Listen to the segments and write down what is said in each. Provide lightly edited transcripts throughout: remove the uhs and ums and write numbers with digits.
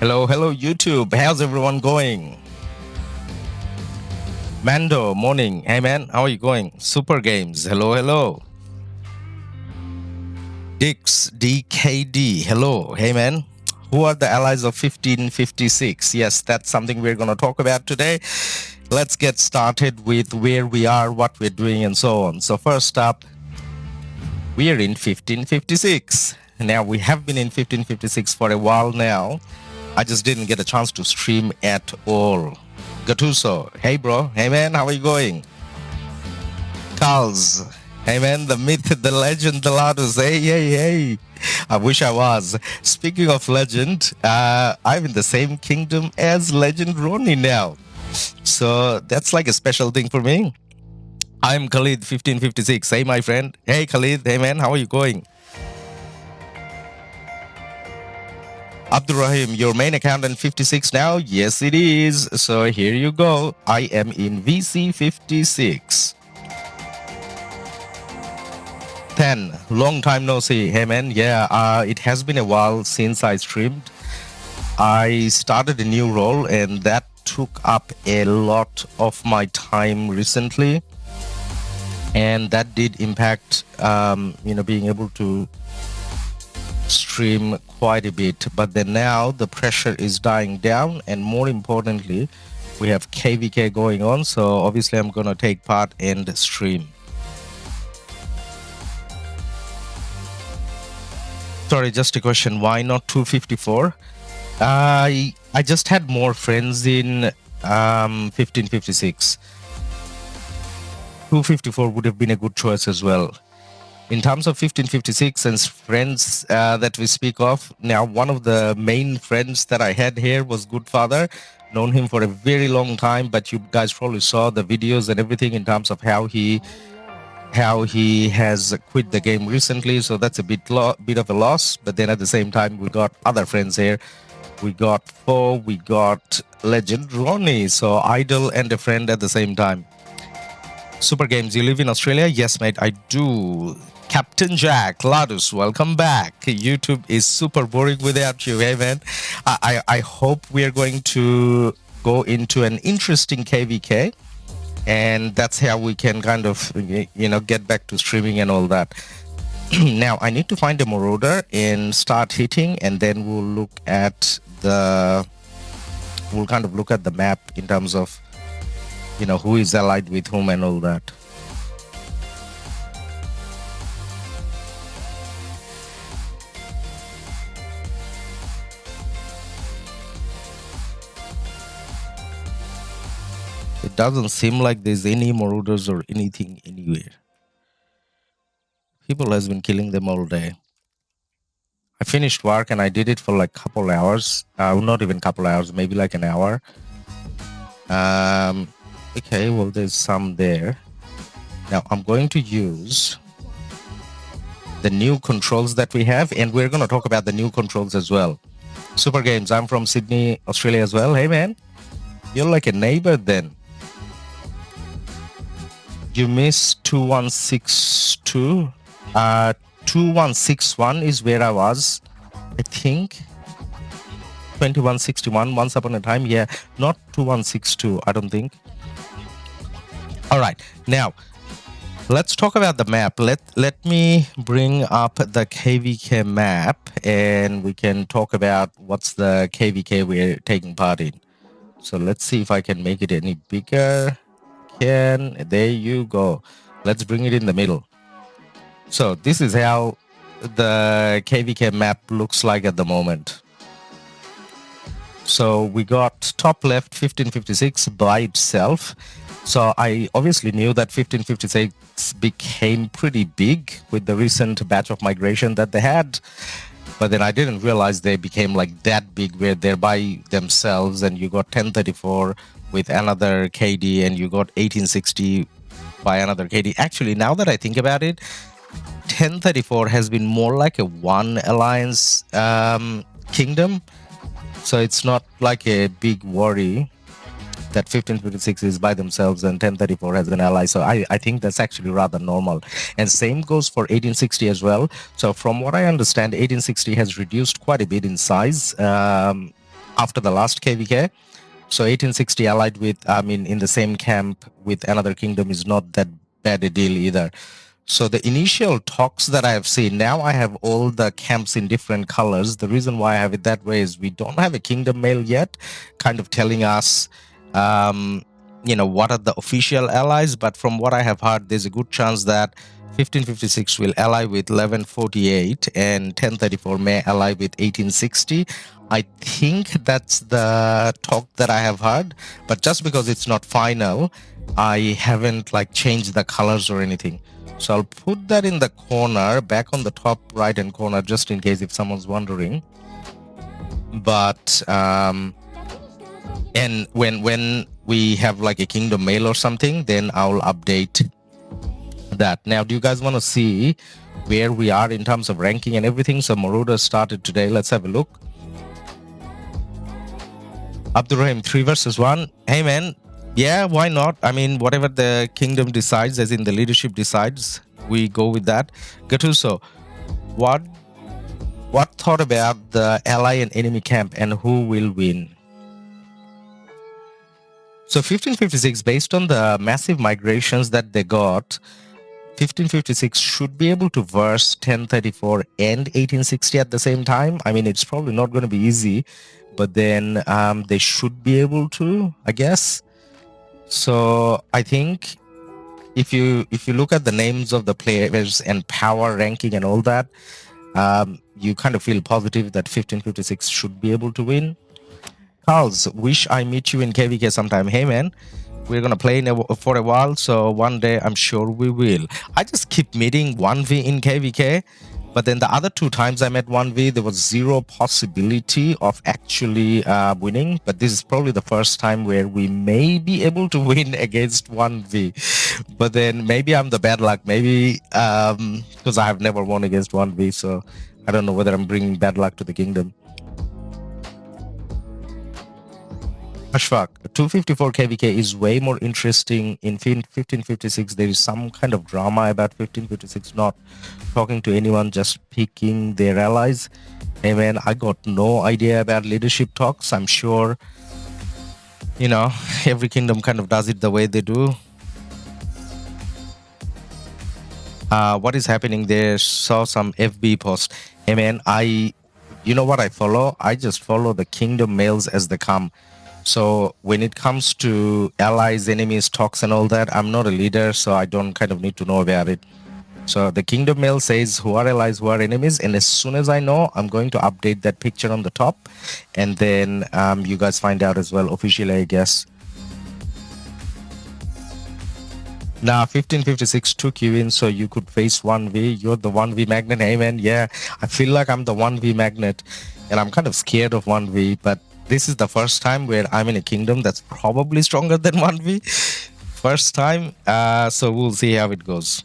Hello, YouTube. How's everyone going? Mando, morning. Hey, man, how are you going? Super Games, hello. Dix, DKD, hello. Hey, man. Who are the allies of 1556? Yes, that's something we're going to talk about today. Let's get started with where we are, what we're doing, and so on. So first up, we are in 1556. Now, we have been in 1556 for a while now. I just didn't get a chance to stream at all. Gatuso, hey bro, hey man, how are you going? Carls, hey man, the myth, the legend, the LADUS, hey. I wish I was. Speaking of legend, I'm in the same kingdom as Legend Ronnie now. So that's like a special thing for me. I'm Khalid, 1556. Hey my friend. Hey Khalid, hey man, how are you going? Abdurrahim, your main account in 56 now? Yes, it is. So here you go. I am in VC 56. 10. Long time no see. Hey, man. Yeah, it has been a while since I streamed. I started a new role, and that took up a lot of my time recently. And that did impact, being able to stream quite a bit, but then now the pressure is dying down, and more importantly we have KvK going on, so obviously I'm gonna take part and stream. Sorry, just a question, why not 254? I just had more friends in 1556. 254 would have been a good choice as well. In terms of 1556 and friends that we speak of, now one of the main friends that I had here was Goodfather. Known him for a very long time, but you guys probably saw the videos and everything in terms of how he has quit the game recently. So that's a bit of a loss. But then at the same time, we got other friends here. We got Foe, we got Legend Ronnie, so idol and a friend at the same time. Super Games, you live in Australia? Yes, mate, I do. Captain Jack, LADUS, welcome back. YouTube is super boring without you, hey man. I hope we are going to go into an interesting KvK, and that's how we can kind of, get back to streaming and all that. Now, I need to find a marauder and start hitting, and then we'll look at the map in terms of, who is allied with whom and all that. It doesn't seem like there's any marauders or anything anywhere. People has been killing them all day. I finished work and I did it for like a couple hours. Not even a couple hours, maybe like an hour. Okay, well, there's some there. Now I'm going to use the new controls that we have, and we're going to talk about the new controls as well. Super Games, I'm from Sydney, Australia as well. Hey man, you're like a neighbor then. You missed 2162. 2161 is where I was, I think. 2161 once upon a time. Yeah, not 2162, I don't think. All right, now let's talk about the map. Let me bring up the KvK map, and we can talk about what's the KvK we're taking part in. So let's see if I can make it any bigger. There you go. Let's bring it in the middle. So this is how the KvK map looks like at the moment. So we got top left 1556 by itself. So I obviously knew that 1556 became pretty big with the recent batch of migration that they had. But then I didn't realize they became like that big where they're by themselves, and you got 1034 with another KD, and you got 1860 by another KD. Actually, now that I think about it, 1034 has been more like a one alliance kingdom. So it's not like a big worry that 1556 is by themselves and 1034 has an ally. So I think that's actually rather normal. And same goes for 1860 as well. So from what I understand, 1860 has reduced quite a bit in size. after the last KvK. So 1860 allied with, in the same camp with another kingdom is not that bad a deal either. So the initial talks that I have seen, now I have all the camps in different colors. The reason why I have it that way is we don't have a kingdom mail yet, kind of telling us, what are the official allies. But from what I have heard, there's a good chance that 1556 will ally with 1148 and 1034 may ally with 1860. I think that's the talk that I have heard, but just because it's not final, I haven't changed the colors or anything. So I'll put that in the corner, back on the top right hand corner, just in case if someone's wondering. But and when we have a kingdom mail or something, then I'll update that. Now, do you guys want to see where we are in terms of ranking and everything? So Moroder started today. Let's have a look. Abdurrahim, 3 versus 1. Hey man, yeah, why not? Whatever the kingdom decides, as in the leadership decides, we go with that. Gattuso, what thought about the ally and enemy camp and who will win? So 1556, based on the massive migrations that they got, 1556 should be able to verse 1034 and 1860 at the same time. It's probably not going to be easy, but then they should be able to, I guess. So I think if you look at the names of the players and power ranking and all that, you kind of feel positive that 1556 should be able to win. Carls, wish I meet you in KvK sometime. Hey man, we're gonna play for a while, so one day I'm sure we will. I just keep meeting OneV in KvK, but then the other 2 times I met OneV, there was 0 possibility of actually winning. But this is probably the first time where we may be able to win against OneV. But then maybe I'm the bad luck, maybe because I have never won against OneV, so I don't know whether I'm bringing bad luck to the kingdom. Ashfaq, 254 KvK is way more interesting. In 1556, there is some kind of drama about 1556 not talking to anyone, just picking their allies. Hey man, I got no idea about leadership talks. I'm sure, every kingdom kind of does it the way they do. What is happening there? Saw some FB post. Hey man, you know what I follow? I just follow the kingdom mails as they come. So when it comes to allies, enemies, talks and all that, I'm not a leader, so I don't kind of need to know about it. So the kingdom mail says who are allies, who are enemies, and as soon as I know, I'm going to update that picture on the top, and then you guys find out as well officially, I guess. Now 1556 took you in, so you could face OneV. You're the OneV magnet. Hey man, yeah, I feel like I'm the OneV magnet, and I'm kind of scared of OneV, but this is the first time where I'm in a kingdom that's probably stronger than OneV. First time, so we'll see how it goes.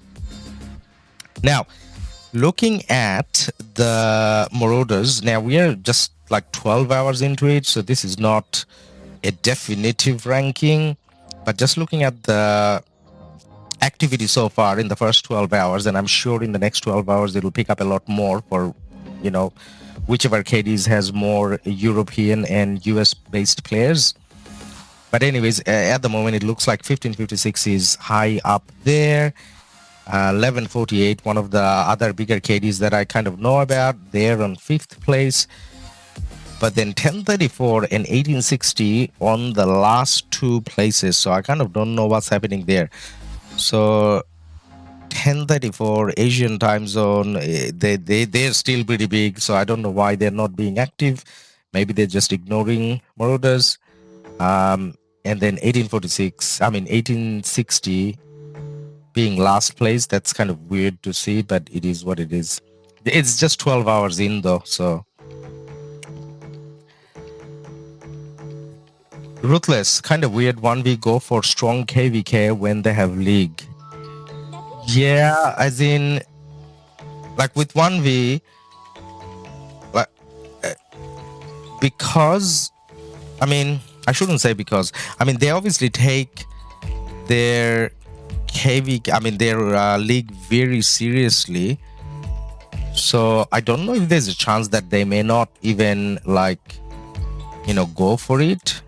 Now, looking at the Marauders, now we are just 12 hours into it, so this is not a definitive ranking, but just looking at the activity so far in the first 12 hours, and I'm sure in the next 12 hours it'll pick up a lot more for, whichever KDs has more European and US based players. But anyways, at the moment it looks like 1556 is high up there. 1148, one of the other bigger KDs that I kind of know about, they're on 5th place. But then 1034 and 1860 on the last 2 places, so I kind of don't know what's happening there. So 1034 Asian time zone, they're still pretty big, so I don't know why they're not being active. Maybe they're just ignoring Marauders. And then 1860 being last place, that's kind of weird to see, but it is what it is. It's just 12 hours in though, so. Ruthless, kind of weird 1v go for strong KvK when they have league. Yeah, as in, with 1v, because, I shouldn't say because, they obviously take their KvK, their league very seriously. So I don't know if there's a chance that they may not even go for it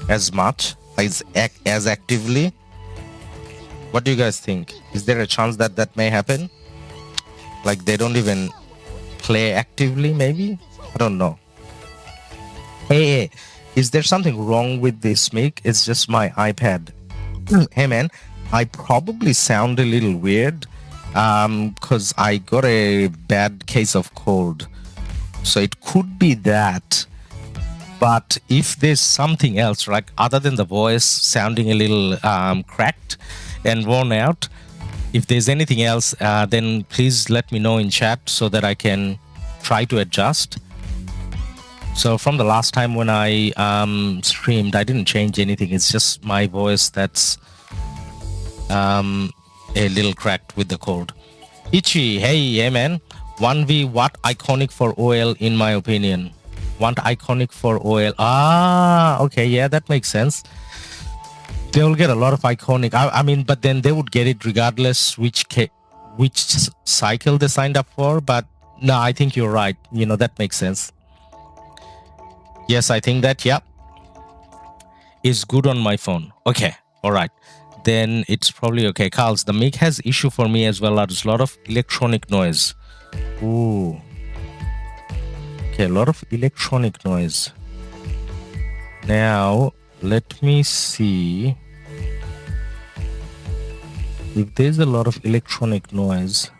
as much as actively. What do you guys think? Is there a chance that that may happen? Like they don't even play actively, maybe? I don't know. Hey, is there something wrong with this mic? It's just my iPad. Hey man, I probably sound a little weird because I got a bad case of cold. So it could be that. But if there's something else, like other than the voice sounding a little cracked and worn out, if there's anything else, then please let me know in chat so that I can try to adjust. So from the last time when I streamed, I didn't change anything. It's just my voice that's a little cracked with the cold. Ichi, hey, yeah, man. 1V, what iconic for OL in my opinion? What iconic for OL? Ah, okay, yeah, that makes sense. They'll get a lot of iconic. I mean, but then they would get it regardless which cycle they signed up for. But no, I think you're right. That makes sense. Yes, I think that, yeah, is good on my phone. Okay, all right. Then it's probably okay. Carls, the mic has issue for me as well. There's a lot of electronic noise. Ooh. Okay, a lot of electronic noise. Now, let me see if there's a lot of electronic noise.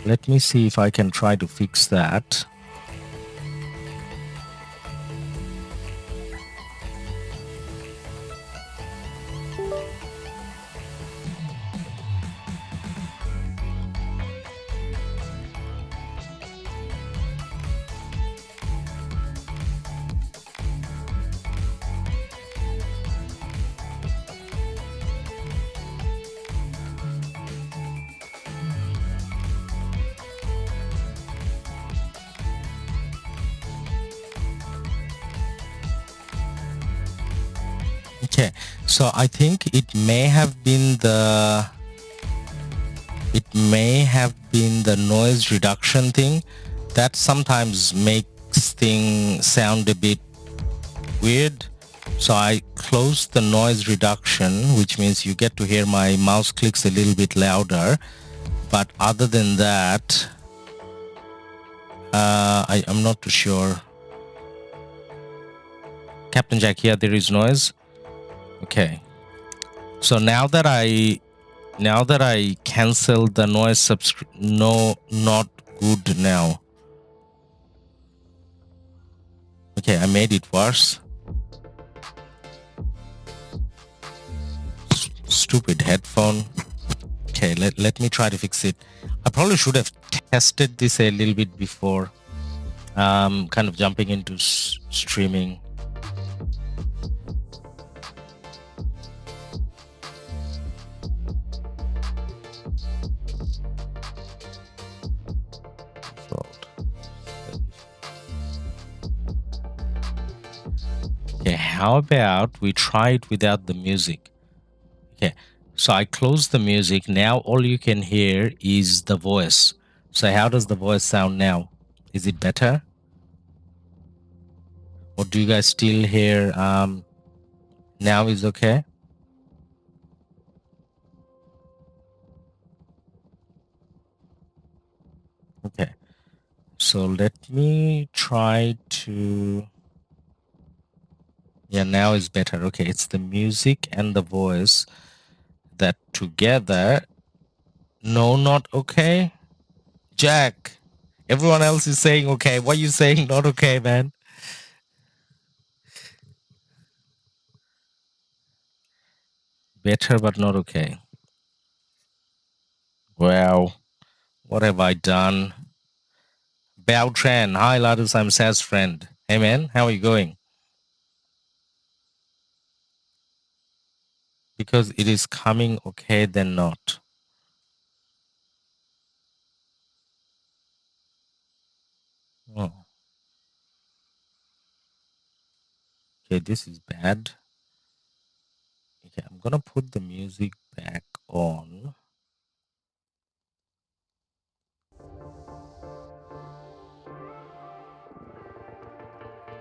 Let me see if I can try to fix that. Okay, so I think it may have been the noise reduction thing that sometimes makes things sound a bit weird. So I closed the noise reduction, which means you get to hear my mouse clicks a little bit louder. But other than that, I'm not too sure. Captain Jack, here there is noise. Okay. So now that I canceled the noise no, not good now. Okay, I made it worse. Stupid headphone. Okay, let me try to fix it. I probably should have tested this a little bit before kind of jumping into streaming. Okay, how about we try it without the music? Okay, so I close the music. Now all you can hear is the voice. So how does the voice sound now? Is it better? Or do you guys still hear now is okay? Okay, so let me try to... Yeah, now is better. Okay, it's the music and the voice that together... No, not okay. Jack, everyone else is saying okay. Why are you saying not okay, man? Better, but not okay. Well, what have I done? Bao Tran, hi Ladus, I'm Saz's friend. Hey man, how are you going? Because it is coming okay, then not. Oh. Okay, this is bad. Okay, I'm gonna put the music back on.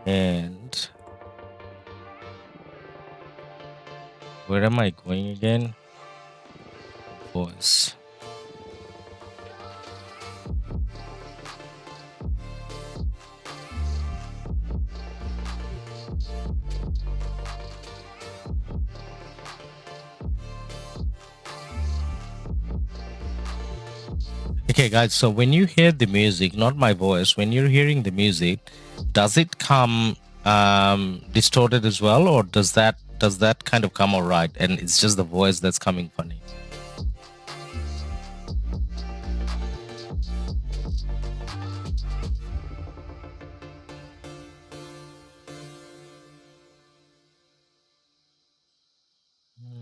And where am I going again? Voice. Okay, guys, so when you hear the music, not my voice, when you're hearing the music, does it come distorted as well, or does that kind of come all right and it's just the voice that's coming funny?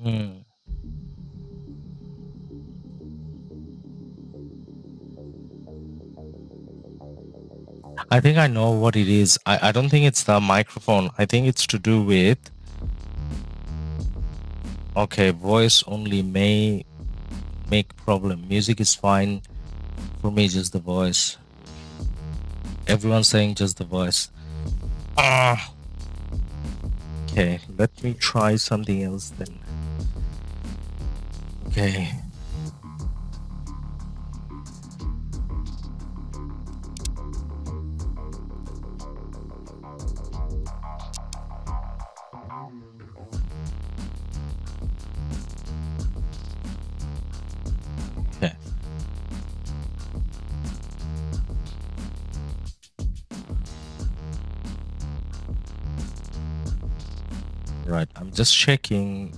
Hmm. I think I know what it is. I don't think it's the microphone. I think it's to do with, okay, voice only may make problem. Music is fine. For me, just the voice. Everyone's saying just the voice. Okay, let me try something else then. Okay. Okay. Right, I'm just checking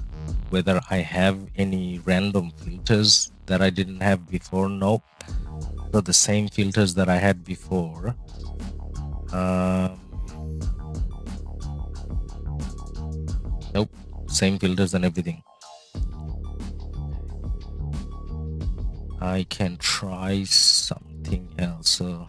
whether I have any random filters that I didn't have before. Nope. So the same filters that I had before. Nope, same filters and everything. I can try something else. So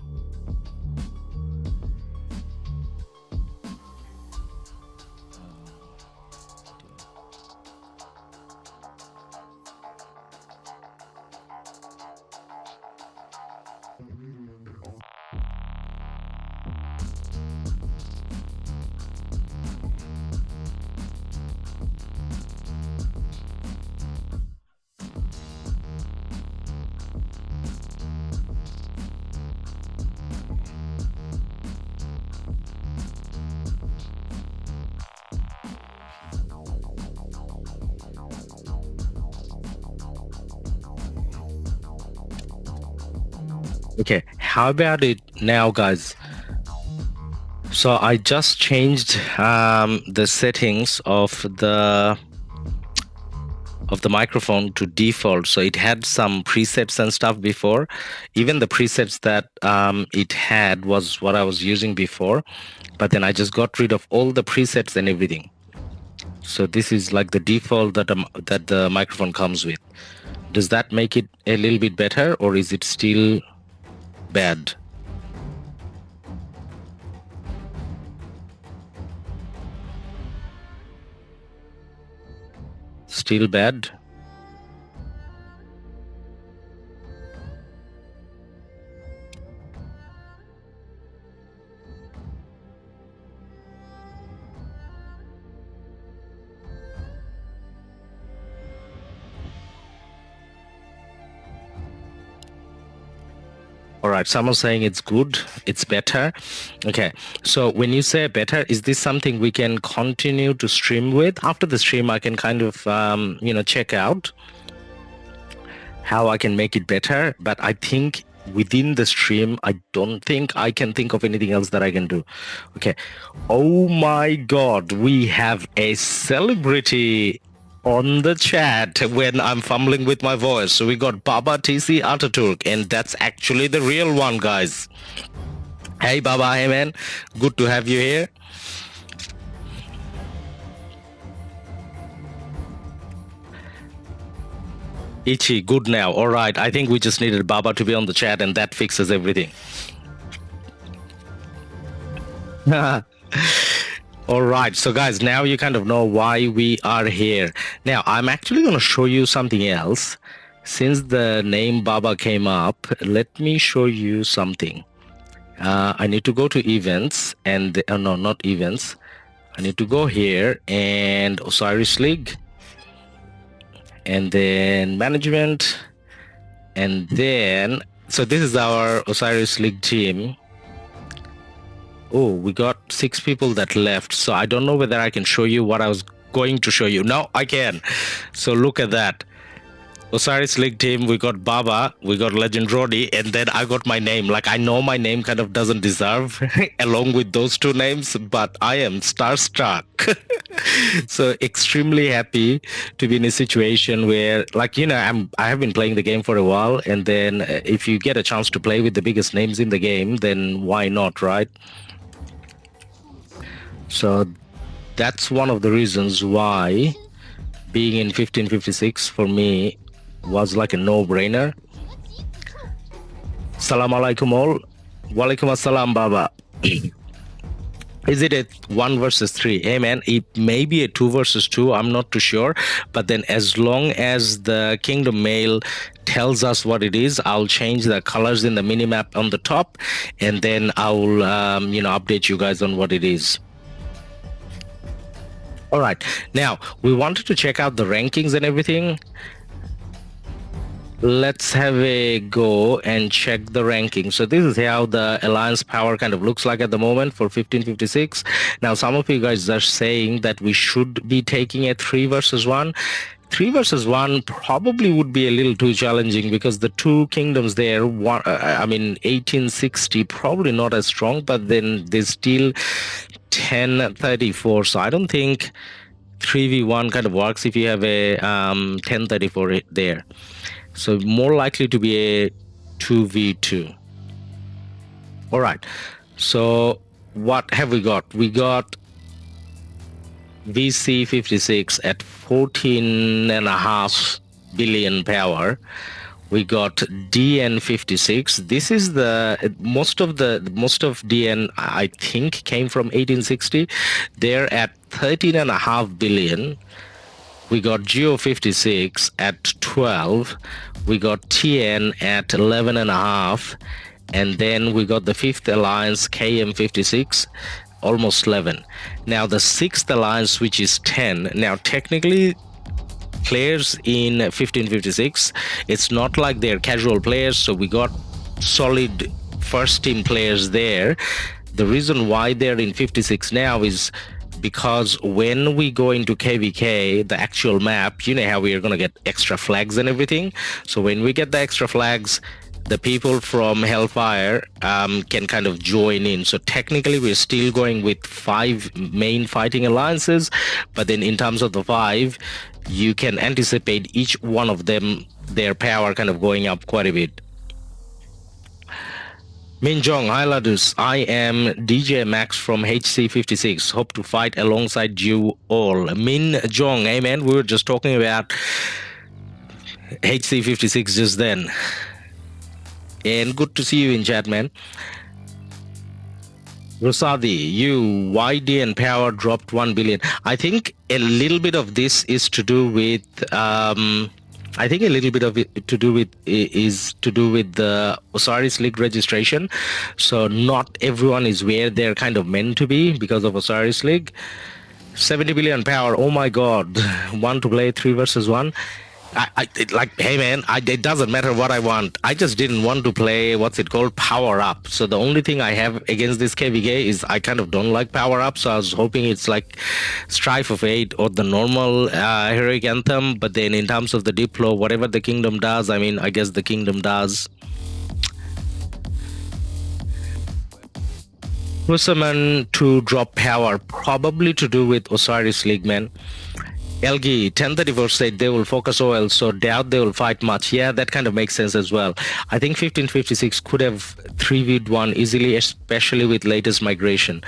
okay, how about it now, guys? So I just changed the settings of the microphone to default. So it had some presets and stuff before. Even the presets that it had was what I was using before, but then I just got rid of all the presets and everything. So this is like the default that the microphone comes with. Does that make it a little bit better, or is it still bad? Still bad? All right, someone's saying it's good, it's better. Okay, so when you say better, is this something we can continue to stream with? After the stream, I can kind of, check out how I can make it better. But I think within the stream, I don't think I can think of anything else that I can do. Okay. Oh my God, we have a celebrity on the chat when I'm fumbling with my voice. So we got Baba TC Ataturk, and that's actually the real one, guys. Hey Baba, hey man, good to have you here. Ichi, good now. All right, I think we just needed Baba to be on the chat, and that fixes everything. All right, so guys, now you kind of know why we are here. Now, I'm actually going to show you something else. Since the name Baba came up, let me show you something. I need to go to events and no, not events. I need to go here and Osiris League, and then management, and then so this is our Osiris League team. Oh, we got 6 people that left, so I don't know whether I can show you what I was going to show you. No, I can. So look at that. Osiris League team, we got Baba, we got Legend Roddy, and then I got my name. Like, I know my name kind of doesn't deserve along with those 2 names, but I am starstruck. So extremely happy to be in a situation where, like, you know, I have been playing the game for a while, and then if you get a chance to play with the biggest names in the game, then why not, right? So that's one of the reasons why being in 1556 for me was like a no-brainer. Salam alaikum all. Walaikum assalam, Baba. Is it a 1 versus 3? Hey man, it may be a 2 versus 2. I'm not too sure. But then as long as the Kingdom Mail tells us what it is, I'll change the colors in the minimap on the top, and then I'll update you guys on what it is. All right, now we wanted to check out the rankings and everything. Let's have a go and check the ranking. So this is how the alliance power kind of looks like at the moment for 1556. Now some of you guys are saying that we should be taking a 3 versus 1. 3 versus 1 probably would be a little too challenging because the 2 kingdoms there, 1860 probably not as strong, but then there's still 1034. So I don't think 3v1 kind of works if you have a 1034 there. So more likely to be a 2v2. All right. So what have we got? We got VC56 at 14.5 billion power. We got DN56. This is the most of DN I think came from 1860. They're at 13.5 billion. We got Geo56 at 12. We got TN at 11.5. And then we got the 5th Alliance KM56, almost 11. Now the 6th Alliance, which is 10. Now technically, players in 1556, it's not like they're casual players, so we got solid first team players there. The reason why they're in 56 now is because when we go into KvK, the actual map, you know how we are going to get extra flags and everything. So when we get the extra flags, the people from Hellfire can kind of join in. So technically we're still going with 5 main fighting alliances, but then in terms of the 5, you can anticipate each one of them, their power kind of going up quite a bit. Minjong, hi Ladus. I am DJ Max from HC56. Hope to fight alongside you all. Minjong, hey man, we were just talking about HC56 just then. And good to see you in chat, man. Rosadi, YD and power dropped 1 billion. I think a little bit of this is to do with I think a little bit of it is to do with the Osiris League registration. So not everyone is where they're kind of meant to be because of Osiris League. 70 billion power. Oh my God. Want to play 3 versus 1? Hey man, it doesn't matter what I want. I just didn't want to play what's it called, Power Up. So the only thing I have against this KvK is I kind of don't like Power Up. So I was hoping it's like Strife of 8 or the normal heroic anthem. But then in terms of the Diplo, whatever the kingdom does, I mean, I guess the kingdom does. Rusaman to drop power, probably to do with Osiris League, man. Elgi, 1034 said they will focus oil, so doubt they will fight much. Yeah, that kind of makes sense as well. I think 1556 could have 3v1 easily, especially with latest migration.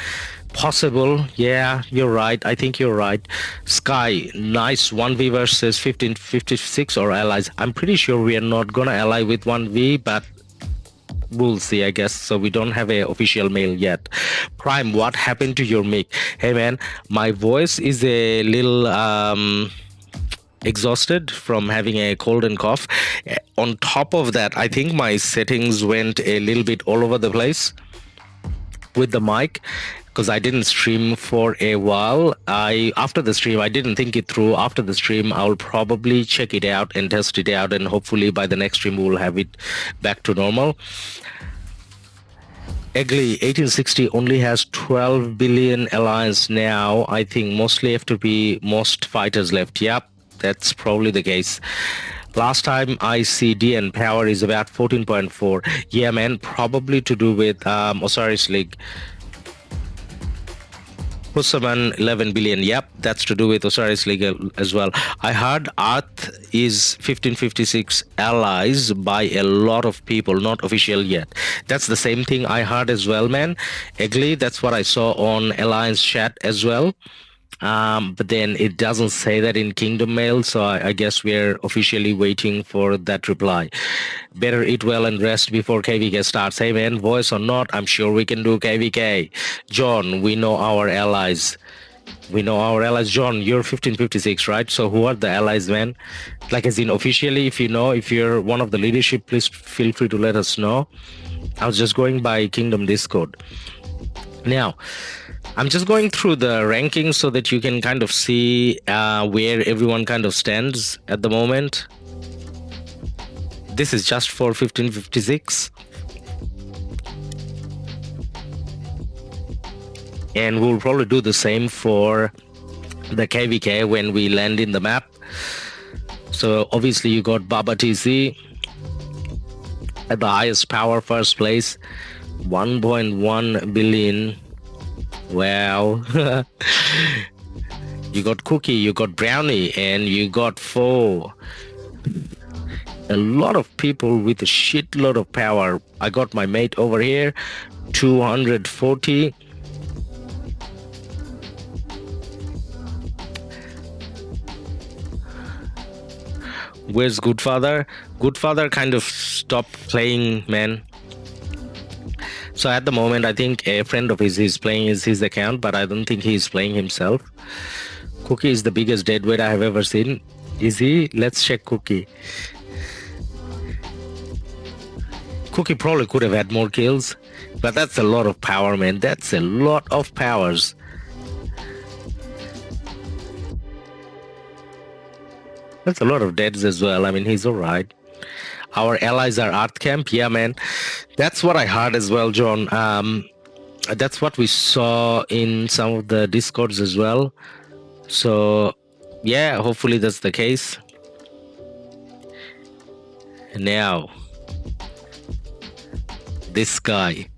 Possible, yeah, you're right. I think you're right. Sky, nice 1v versus 1556 or allies. I'm pretty sure we are not gonna ally with 1v, but we'll see, I guess. So we don't have an official mail yet. Prime, what happened to your mic? Hey man, my voice is a little exhausted from having a cold and cough. On top of that, I think my settings went a little bit all over the place. with the mic, because I didn't stream for a while. After the stream, I didn't think it through. After the stream, I'll probably check it out and test it out, and hopefully by the next stream we'll have it back to normal. Egli 1860 only has 12 billion alliance now. I think mostly FTP, most fighters left. Yep, that's probably the case. Last time I see DN power is about 14.4. Yeah, man, probably to do with Osiris League. Pusaman 11 billion. Yep, that's to do with Osiris League as well. I heard Earth is 1556 allies by a lot of people, not official yet. That's the same thing I heard as well, man. Egli, that's what I saw on Alliance chat as well. But then it doesn't say that in Kingdom Mail, so I guess we're officially waiting for that reply. Better eat well and rest before KvK starts. Hey man, voice or not, I'm sure we can do KvK. John, we know our allies. We know our allies. John, you're 1556, right? So who are the allies, man? Like as in officially, if you know, if you're one of the leadership, please feel free to let us know. I was just going by Kingdom Discord. Now, I'm just going through the rankings so that you can kind of see where everyone kind of stands at the moment. This is just for 1556. And we'll probably do the same for the KvK when we land in the map. So obviously you got Baba TC at the highest power, first place, 1.1 billion. Wow. You got Cookie, you got Brownie, and you got Foe. A lot of people with a shitload of power. I got my mate over here, 240. Where's Goodfather? Goodfather kind of stopped playing, man. So at the moment, I think a friend of his is playing his account, but I don't think he's playing himself. Cookie is the biggest deadweight I have ever seen. Is he? Let's check Cookie. Cookie probably could have had more kills, but that's a lot of power, man. That's a lot of powers. That's a lot of deads as well. I mean, he's all right. Our allies are Earth Camp. Yeah, man. That's what I heard as well, John. That's what we saw in some of the Discords as well. So, yeah, hopefully that's the case. Now, this guy.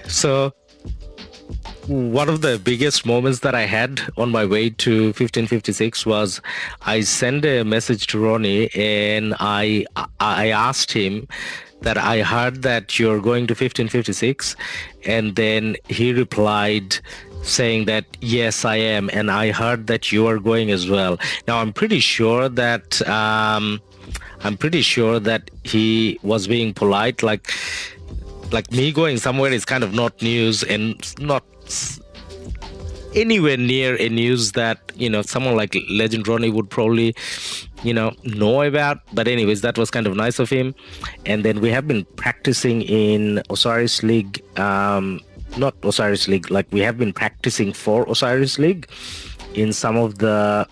So, one of the biggest moments that I had on my way to 1556 was I sent a message to Ronnie and I asked him that I heard that you're going to 1556, and then he replied saying that yes, I am, and I heard that you are going as well. Now I'm pretty sure that he was being polite, like me going somewhere is kind of not news and not anywhere near a news that, you know, someone like Legend Ronnie would probably, you know about. But anyways, that was kind of nice of him. And then we have been practicing in Osiris League, not Osiris League, like we have been practicing for Osiris League in some of the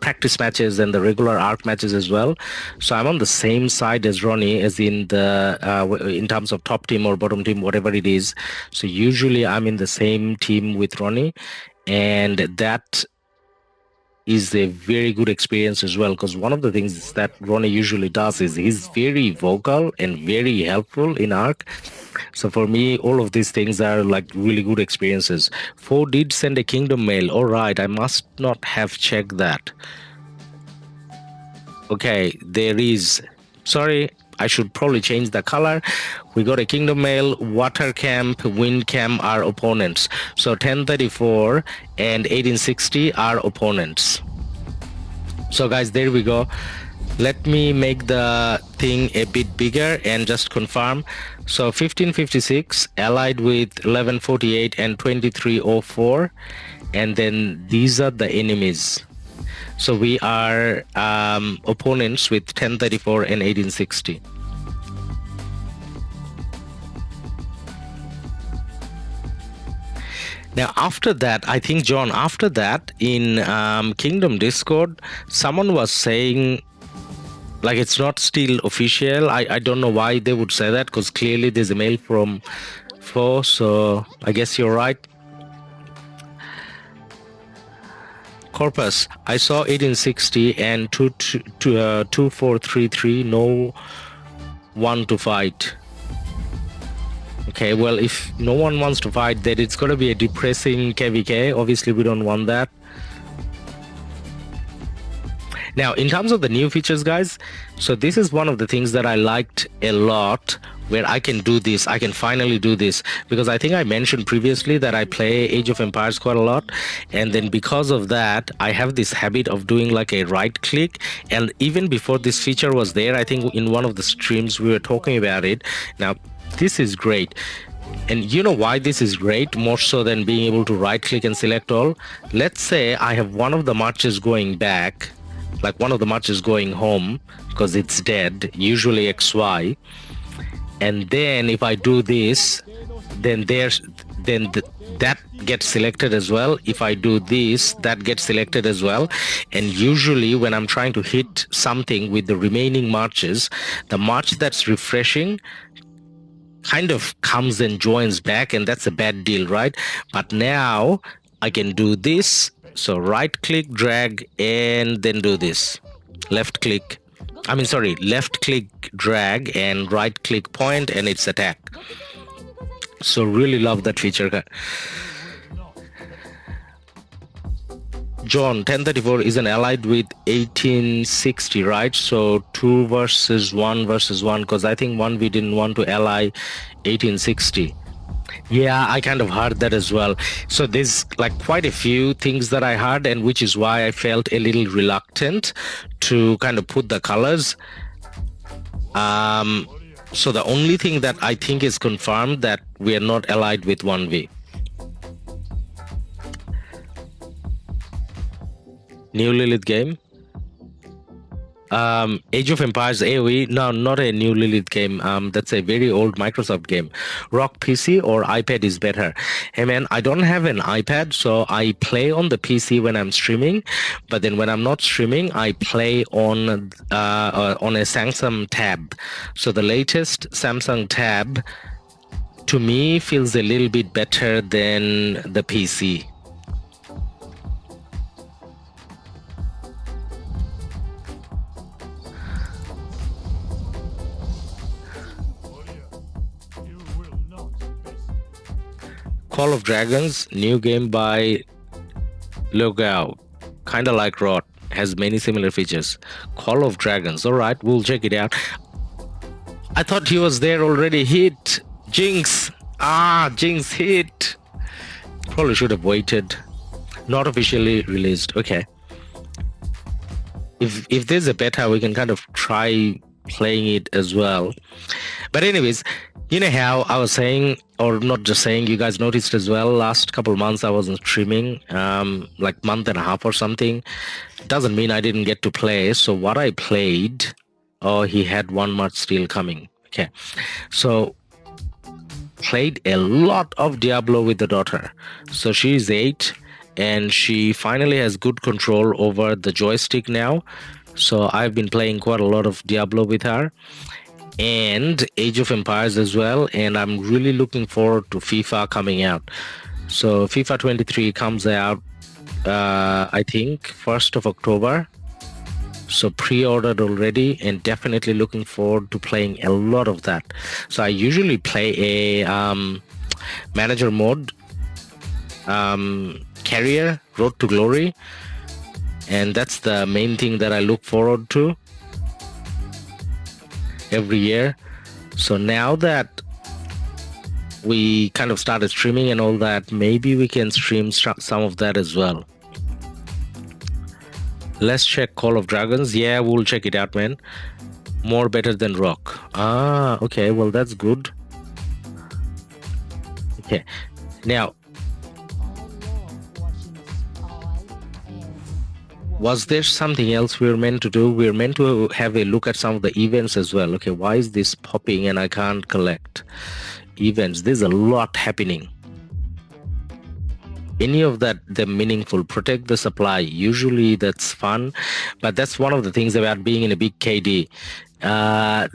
practice matches and the regular Ark matches as well. So I'm on the same side as Ronnie, as in the in terms of top team or bottom team, whatever it is. So usually I'm in the same team with Ronnie, and that is a very good experience as well, because one of the things that Ronnie usually does is he's very vocal and very helpful in Ark. So for me, all of these things are like really good experiences. Foe did send a Kingdom mail. All right, I must not have checked that. Okay, there is. Sorry, I should probably change the color. We got a Kingdom mail. Water Camp, Wind Camp are opponents. So 1034 and 1860 are opponents. So guys, there we go. Let me make the thing a bit bigger and just confirm. So 1556 allied with 1148 and 2304, and then these are the enemies. So we are opponents with 1034 and 1860. Now, after that, I think, John, after that, in Kingdom Discord, someone was saying, like, it's not still official. I don't know why they would say that, because clearly there's a mail from 4, so I guess you're right. Corpus, I saw 1860 and 2433, no one to fight. Okay, well, if no one wants to fight, then it's going to be a depressing KvK. Obviously, we don't want that. Now, in terms of the new features, guys, so this is one of the things that I liked a lot, where I can do this. I can finally do this, because I think I mentioned previously that I play Age of Empires quite a lot, and then because of that, I have this habit of doing like a right click. And even before this feature was there, I think in one of the streams we were talking about it. Now, this is great. And you know why this is great, more so than being able to right click and select all? Let's say I have one of the marches going back, like one of the marches going home because it's dead, usually XY. And then if I do this, then that gets selected as well. If I do this, that gets selected as well. And usually when I'm trying to hit something with the remaining marches, the march that's refreshing kind of comes and joins back, and that's a bad deal, right? But now I can do this. So right click, drag, and then do this. Left click, left click, drag, and right click point, and it's attack. So really love that feature. John, 1034 isn't allied with 1860, right? So 2 versus 1 versus 1, because I think OneV didn't want to ally 1860. Yeah, I kind of heard that as well. So there's like quite a few things that I heard, and which is why I felt a little reluctant to kind of put the colors. So the only thing that I think is confirmed, that we are not allied with OneV. New Lilith game. Age of Empires AoE. No, not a new Lilith game. That's a very old Microsoft game. RoK PC or iPad is better. Hey man, I don't have an iPad, so I play on the PC when I'm streaming. But then when I'm not streaming, I play on a Samsung Tab. So the latest Samsung Tab, to me, feels a little bit better than the PC. Call of Dragons, new game by Logao, kind of like ROT, has many similar features. Call of Dragons, all right, we'll check it out. I thought he was there already. Hit Jinx. Jinx hit. Probably should have waited. Not officially released. Okay. If there's a beta, we can kind of try playing it as well. But anyways, you know how I was saying, or not just saying, you guys noticed as well, last couple of months I wasn't streaming, like month and a half or something. Doesn't mean I didn't get to play. So what I played, he had one march still coming. Okay, so played a lot of Diablo with the daughter. So she's 8 and she finally has good control over the joystick now. So I've been playing quite a lot of Diablo with her, and Age of Empires as well, and I'm really looking forward to FIFA coming out. So FIFA 23 comes out I think 1st of October, so pre-ordered already, and definitely looking forward to playing a lot of that. So I usually play a manager mode, carrier, Road to Glory, and that's the main thing that I look forward to every year. So now that we kind of started streaming and all that, maybe we can stream some of that as well. Let's check Call of Dragons. Yeah, we'll check it out, man. More better than RoK. Okay, well, that's good. Okay, now, was there something else we were meant to do? We were meant to have a look at some of the events as well. Okay, why is this popping and I can't collect events? There's a lot happening. any of that the meaningful. Protect the supply. Usually that's fun, but that's one of the things about being in a big KD.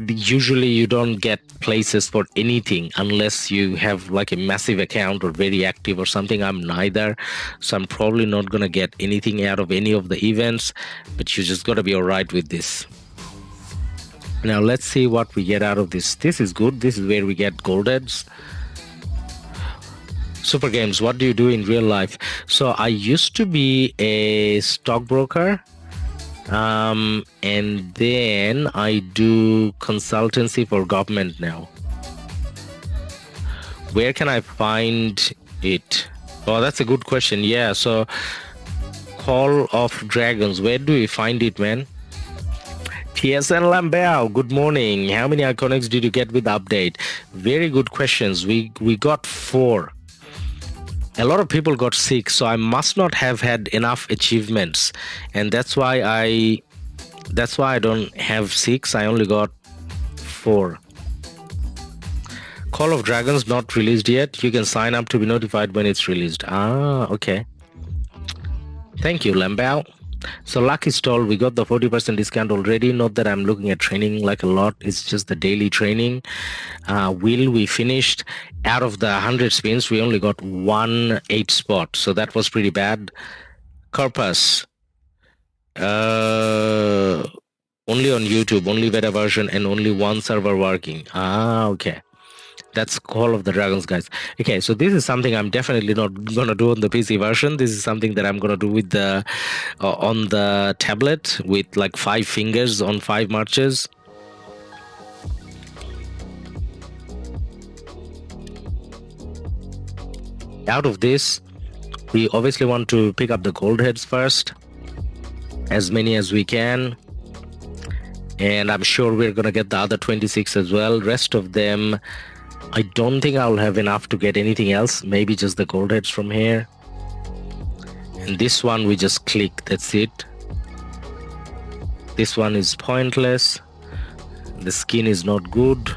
Usually you don't get places for anything unless you have like a massive account or very active or something. I'm neither, so I'm probably not gonna get anything out of any of the events, but you just gotta be all right with this. Now let's see what we get out of this. This is good. This is where we get gold heads. Super Games, what do you do in real life? So I used to be a stockbroker, and then I do consultancy for government now. Where can I find it? Oh, that's a good question. Yeah, so Call of Dragons, where do we find it, man? TSN Lambao, good morning. How many iconics did you get with the update? Very good questions. We got 4. A lot of people got 6, so I must not have had enough achievements, and that's why I don't have 6. I only got 4. Call of Dragons not released yet. You can sign up to be notified when it's released. Ah, okay. Thank you, Lambao. So Lucky Stall, we got the 40% discount already. Not that I'm looking at training like a lot. It's just the daily training. Will, we finished. Out of the 100 spins, we only got 1 8 spot. So that was pretty bad. Corpus. Only on YouTube, only beta version, and only 1 server working. Ah, okay. That's Call of the Dragons, guys. Okay, so this is something I'm definitely not gonna do on the PC version. This is something that I'm gonna do with the on the tablet with like 5 fingers on 5 marches. Out of this, we obviously want to pick up the gold heads first, as many as we can, and I'm sure we're gonna get the other 26 as well. Rest of them, I don't think I'll have enough to get anything else. Maybe just the gold heads from here. And this one we just click, that's it. This one is pointless. The skin is not good.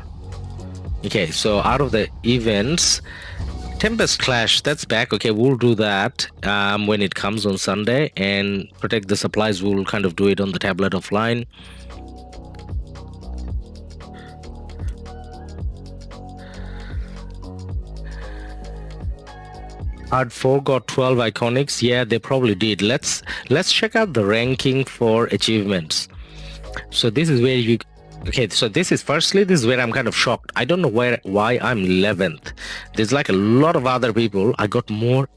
Okay, so out of the events, Tempest Clash, that's back. Okay, we'll do that when it comes on Sunday. And Protect the Supplies, we'll kind of do it on the tablet offline. Hard 4 got 12 iconics. Yeah, they probably did. Let's check out the ranking for achievements. So this is where you... Okay, so this is where I'm kind of shocked. I don't know why I'm 11th. There's like a lot of other people. I got more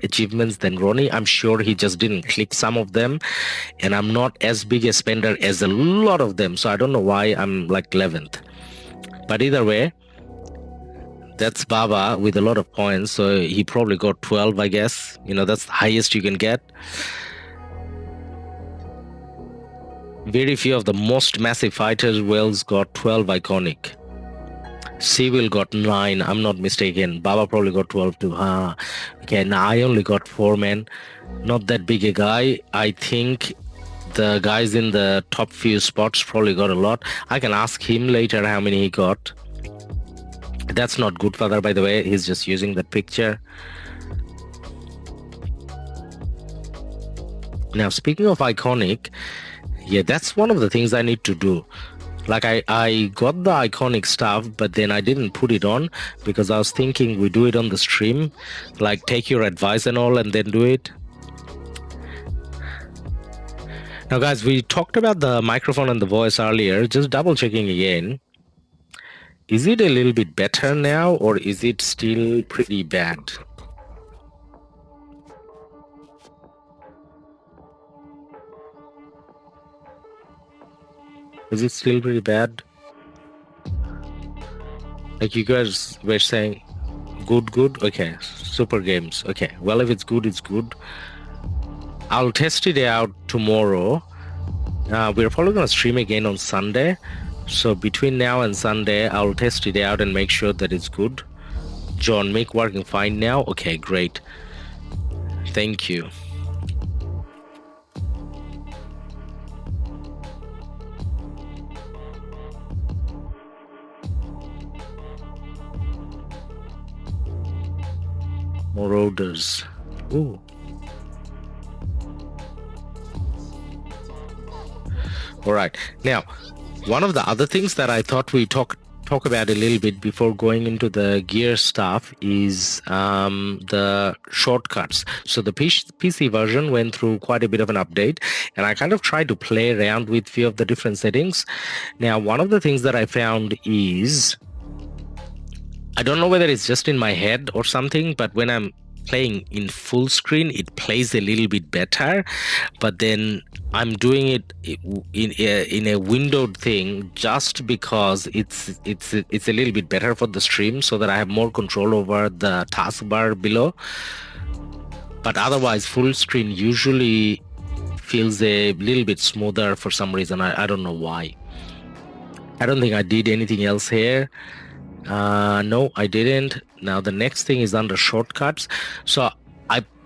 achievements than Ronnie. I'm sure he just didn't click some of them, and I'm not as big a spender as a lot of them. So I don't know why I'm like 11th. But either way, that's Baba with a lot of points, so he probably got 12, I guess. You know, that's the highest you can get. Very few of the most massive fighters whales got 12 iconic. Civil got 9, I'm not mistaken. Baba probably got 12 too. Okay, now I only got 4, man. Not that big a guy. I think the guys in the top few spots probably got a lot. I can ask him later how many he got. That's not good, father, by the way. He's just using that picture. Now, speaking of iconic, yeah, that's one of the things I need to do. Like, I got the iconic stuff, but then I didn't put it on because I was thinking we do it on the stream, like take your advice and all and then do it. Now, guys, we talked about the microphone and the voice earlier. Just double checking again. Is it a little bit better now, or is it still pretty bad? Is it still pretty bad? Like you guys were saying, good? Okay, Super Games. Okay, well, if it's good, it's good. I'll test it out tomorrow. We're probably gonna stream again on Sunday. So between now and Sunday, I'll test it out and make sure that it's good. John, make working fine now? Okay, great. Thank you. Marauders. Ooh. All right. Now, one of the other things that I thought we talk about a little bit before going into the gear stuff is the shortcuts. So the PC version went through quite a bit of an update, and I kind of tried to play around with few of the different settings. Now, one of the things that I found is, I don't know whether it's just in my head or something, but when I'm playing in full screen, it plays a little bit better, but then I'm doing it in a windowed thing just because it's a little bit better for the stream, so that I have more control over the taskbar below. But otherwise, full screen usually feels a little bit smoother for some reason. I don't know why. I don't think I did anything else here. No, I didn't. Now the next thing is under shortcuts. So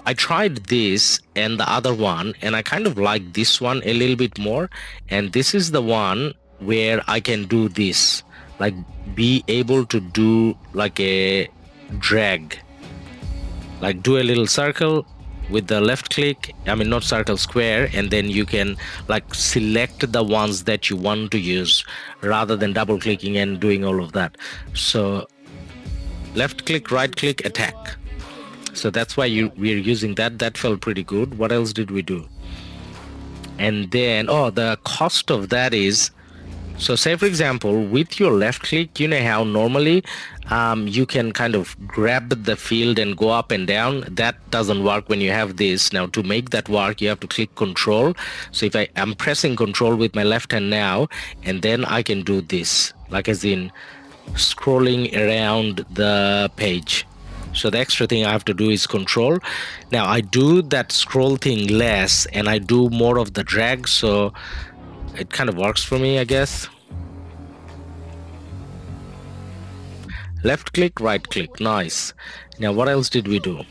I tried this and the other one, and I kind of like this one a little bit more. And this is the one where I can do this, like be able to do like a drag, like do a little circle with the left click, I mean not circle, square, and then you can like select the ones that you want to use rather than double clicking and doing all of that. So left click, right click, attack. So that's why we're using that. That felt pretty good. What else did we do? And then, the cost of that is, so say for example, with your left click, you know how normally you can kind of grab the field and go up and down. That doesn't work when you have this. Now to make that work, you have to click control. So if I'm pressing control with my left hand now, and then I can do this, like as in scrolling around the page. So the extra thing I have to do is control. Now I do that scroll thing less and I do more of the drag, so it kind of works for me, I guess. Left click, right click, nice. Now what else did we do?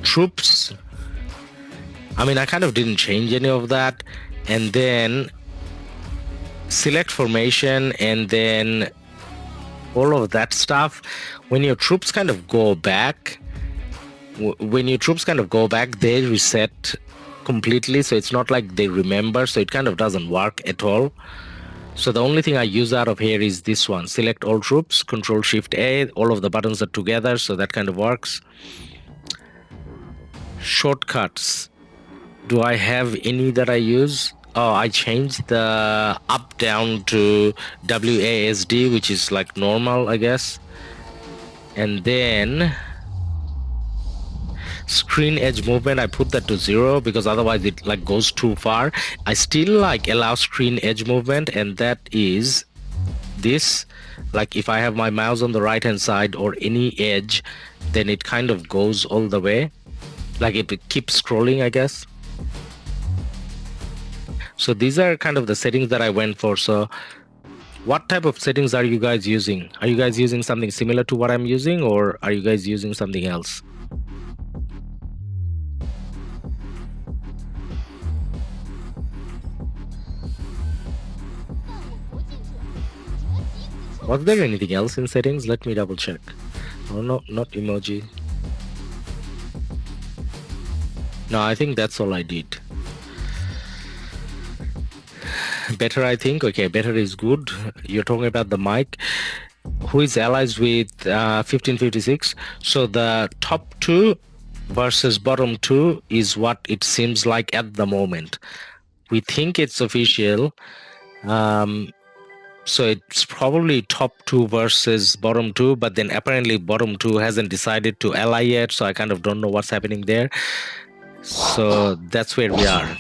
Troops, I mean I kind of didn't change any of that. And then select formation, and then all of that stuff. When your troops kind of go back, they reset completely, so it's not like they remember, so it kind of doesn't work at all. So the only thing I use out of here is this one, select all troops, control shift A, all of the buttons are together, so that kind of works. Shortcuts, do I have any that I use? I changed the up down to WASD, which is like normal, I guess. And then screen edge movement, I put that to 0 because otherwise it like goes too far. I still like allow screen edge movement, and that is this. Like if I have my mouse on the right hand side or any edge, then it kind of goes all the way, like it keeps scrolling, I guess. So these are kind of the settings that I went for. So what type of settings are you guys using? Are you guys using something similar to what I'm using, or are you guys using something else? Was there anything else in settings? Let me double check. Oh no, not emoji. No, I think that's all I did. Better, I think. Okay, better is good. You're talking about the mic. Who is allies with 1556? So the top 2 versus bottom 2 is what it seems like at the moment. We think it's official. So it's probably top 2 versus bottom 2, but then apparently bottom 2 hasn't decided to ally yet, so I kind of don't know what's happening there. So that's where we are.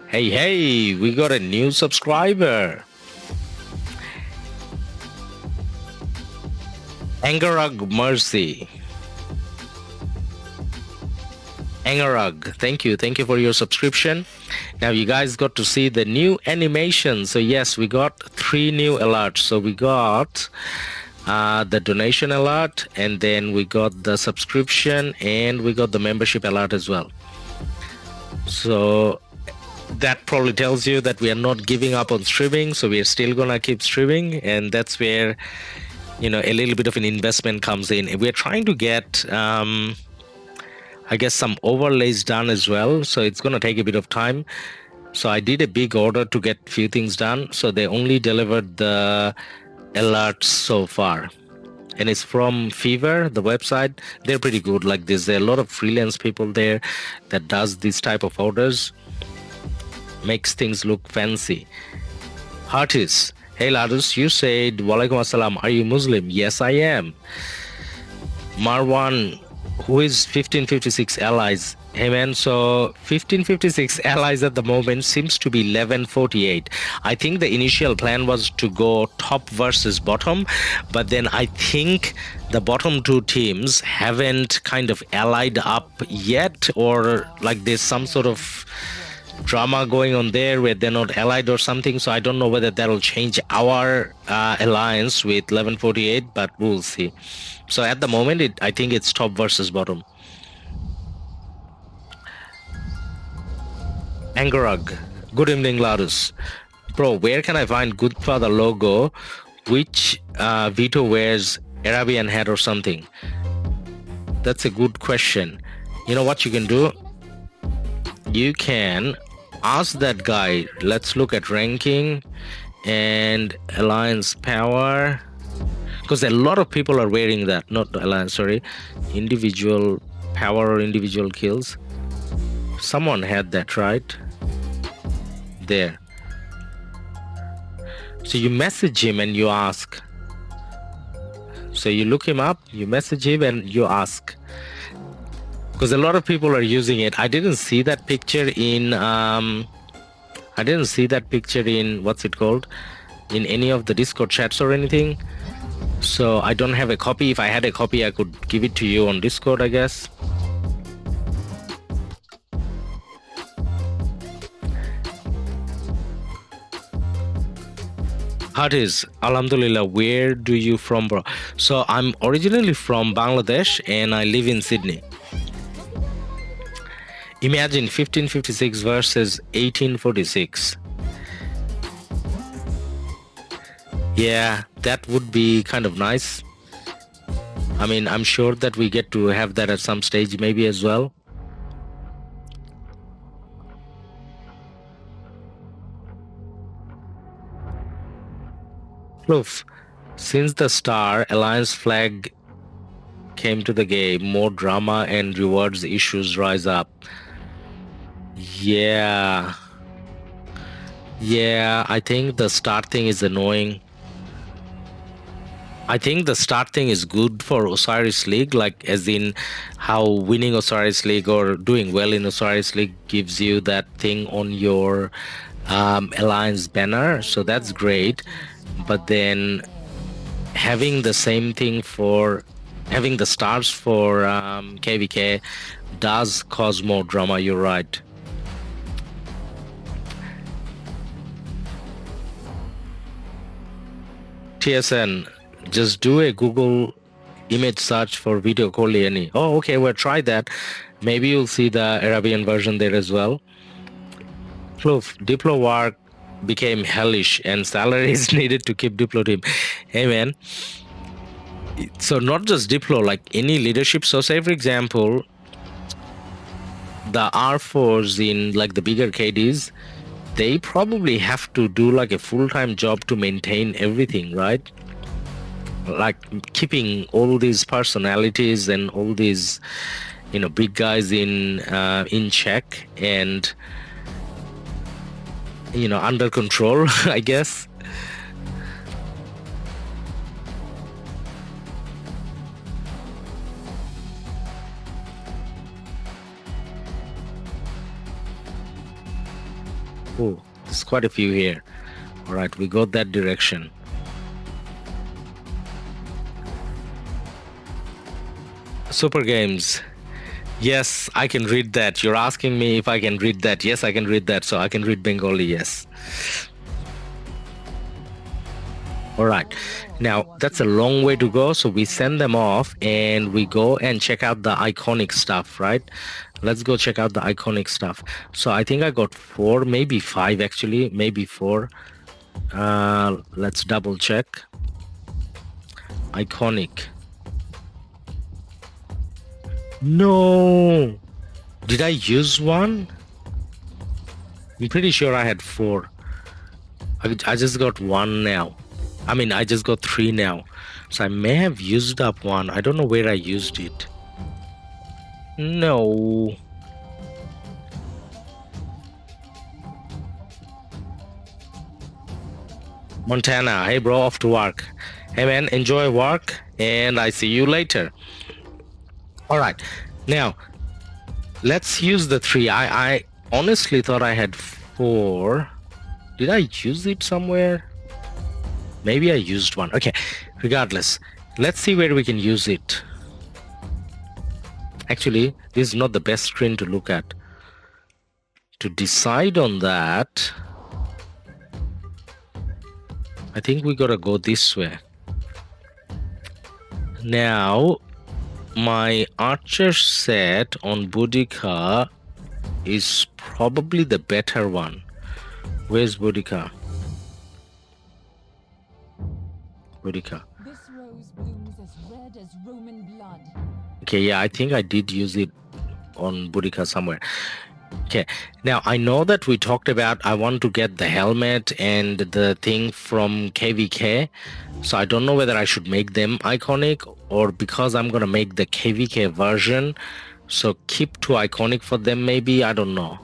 Hey, we got a new subscriber. Angarag Mercy. Angarag, thank you for your subscription. Now you guys got to see the new animation. So yes, we got 3 new alerts. So we got the donation alert, and then we got the subscription, and we got the membership alert as well. So that probably tells you that we are not giving up on streaming, so we are still gonna keep streaming, and that's where a little bit of an investment comes in. We're trying to get I guess some overlays done as well, so it's gonna take a bit of time. So I did a big order to get a few things done, so they only delivered the alerts so far, and it's from Fever, the website. They're pretty good like this. There are a lot of freelance people there that does this type of orders, makes things look fancy. Artis, hey Ladus, you said Walaikum Assalam, are you Muslim? Yes, I am. Marwan, who is 1556 allies? Hey man, so 1556 allies at the moment seems to be 1148. I think the initial plan was to go top versus bottom, but then I think the bottom two teams haven't kind of allied up yet, or like there's some sort of drama going on there where they're not allied or something. So I don't know whether that'll change our alliance with 1148, but we'll see. So at the moment, I think it's top versus bottom. Angarag, good evening, Ladus. Bro, where can I find Goodfather logo? Which Vito wears Arabian hat or something? That's a good question. You know what you can do? You can ask that guy. Let's look at ranking and alliance power, because a lot of people are wearing that. Not alliance, sorry, individual power or individual kills. Someone had that, right? There. So you message him and you ask. So you look him up, you message him and you ask, because a lot of people are using it. I didn't see that picture in what's it called, in any of the Discord chats or anything. So I don't have a copy. If I had a copy, I could give it to you on Discord, I guess. Hatiz, Alhamdulillah, where do you from, bro? So I'm originally from Bangladesh and I live in Sydney. Imagine 1556 versus 1846. Yeah, that would be kind of nice. I mean, I'm sure that we get to have that at some stage maybe as well. Proof. Since the Star Alliance flag came to the game, more drama and rewards issues rise up. Yeah, I think the start thing is annoying. I think the start thing is good for Osiris League, like as in how winning Osiris League or doing well in Osiris League gives you that thing on your alliance banner. So that's great. But then having the same thing for having the stars for KvK does cause more drama. You're right. TSN, just do a Google image search for Video Koliani. Oh, okay, we'll try that. Maybe you'll see the Arabian version there as well. Proof, Diplo work became hellish and salaries needed to keep Diplo team. Hey man, so not just Diplo, like any leadership. So say for example, the R4s in like the bigger KDs, they probably have to do like a full-time job to maintain everything, right? Like keeping all these personalities and all these, you know, big guys in check and, you know, under control, I guess. Oh, there's quite a few here. All right, we got that direction. Super Games. Yes, I can read that. You're asking me if I can read that. Yes, I can read that. So I can read Bengali, yes. All right. Now, that's a long way to go. So we send them off and we go and check out the iconic stuff, right? Let's go check out the iconic stuff. So I think I got 4, maybe 5 actually, maybe 4. Let's double check. Iconic. No! Did I use one? I'm pretty sure I had 4. I just got 1 now. I mean, I just got 3 now. So I may have used up 1. I don't know where I used it. No. Montana, hey bro, off to work. Hey man, enjoy work and I see you later. All right, now let's use the 3. I honestly thought I had 4. Did I use it somewhere? Maybe I used 1. Okay, regardless, let's see where we can use it. Actually, this is not the best screen to look at. To decide on that, I think we gotta go this way. Now, my archer set on Boudica is probably the better one. Where's Boudica? Boudica. This rose blooms as red as Roman blood. Okay, yeah, I think I did use it on Boudica somewhere. Okay, now I know that we talked about I want to get the helmet and the thing from KvK, so I don't know whether I should make them iconic or because I'm gonna make the KvK version, so keep to iconic for them maybe, I don't know.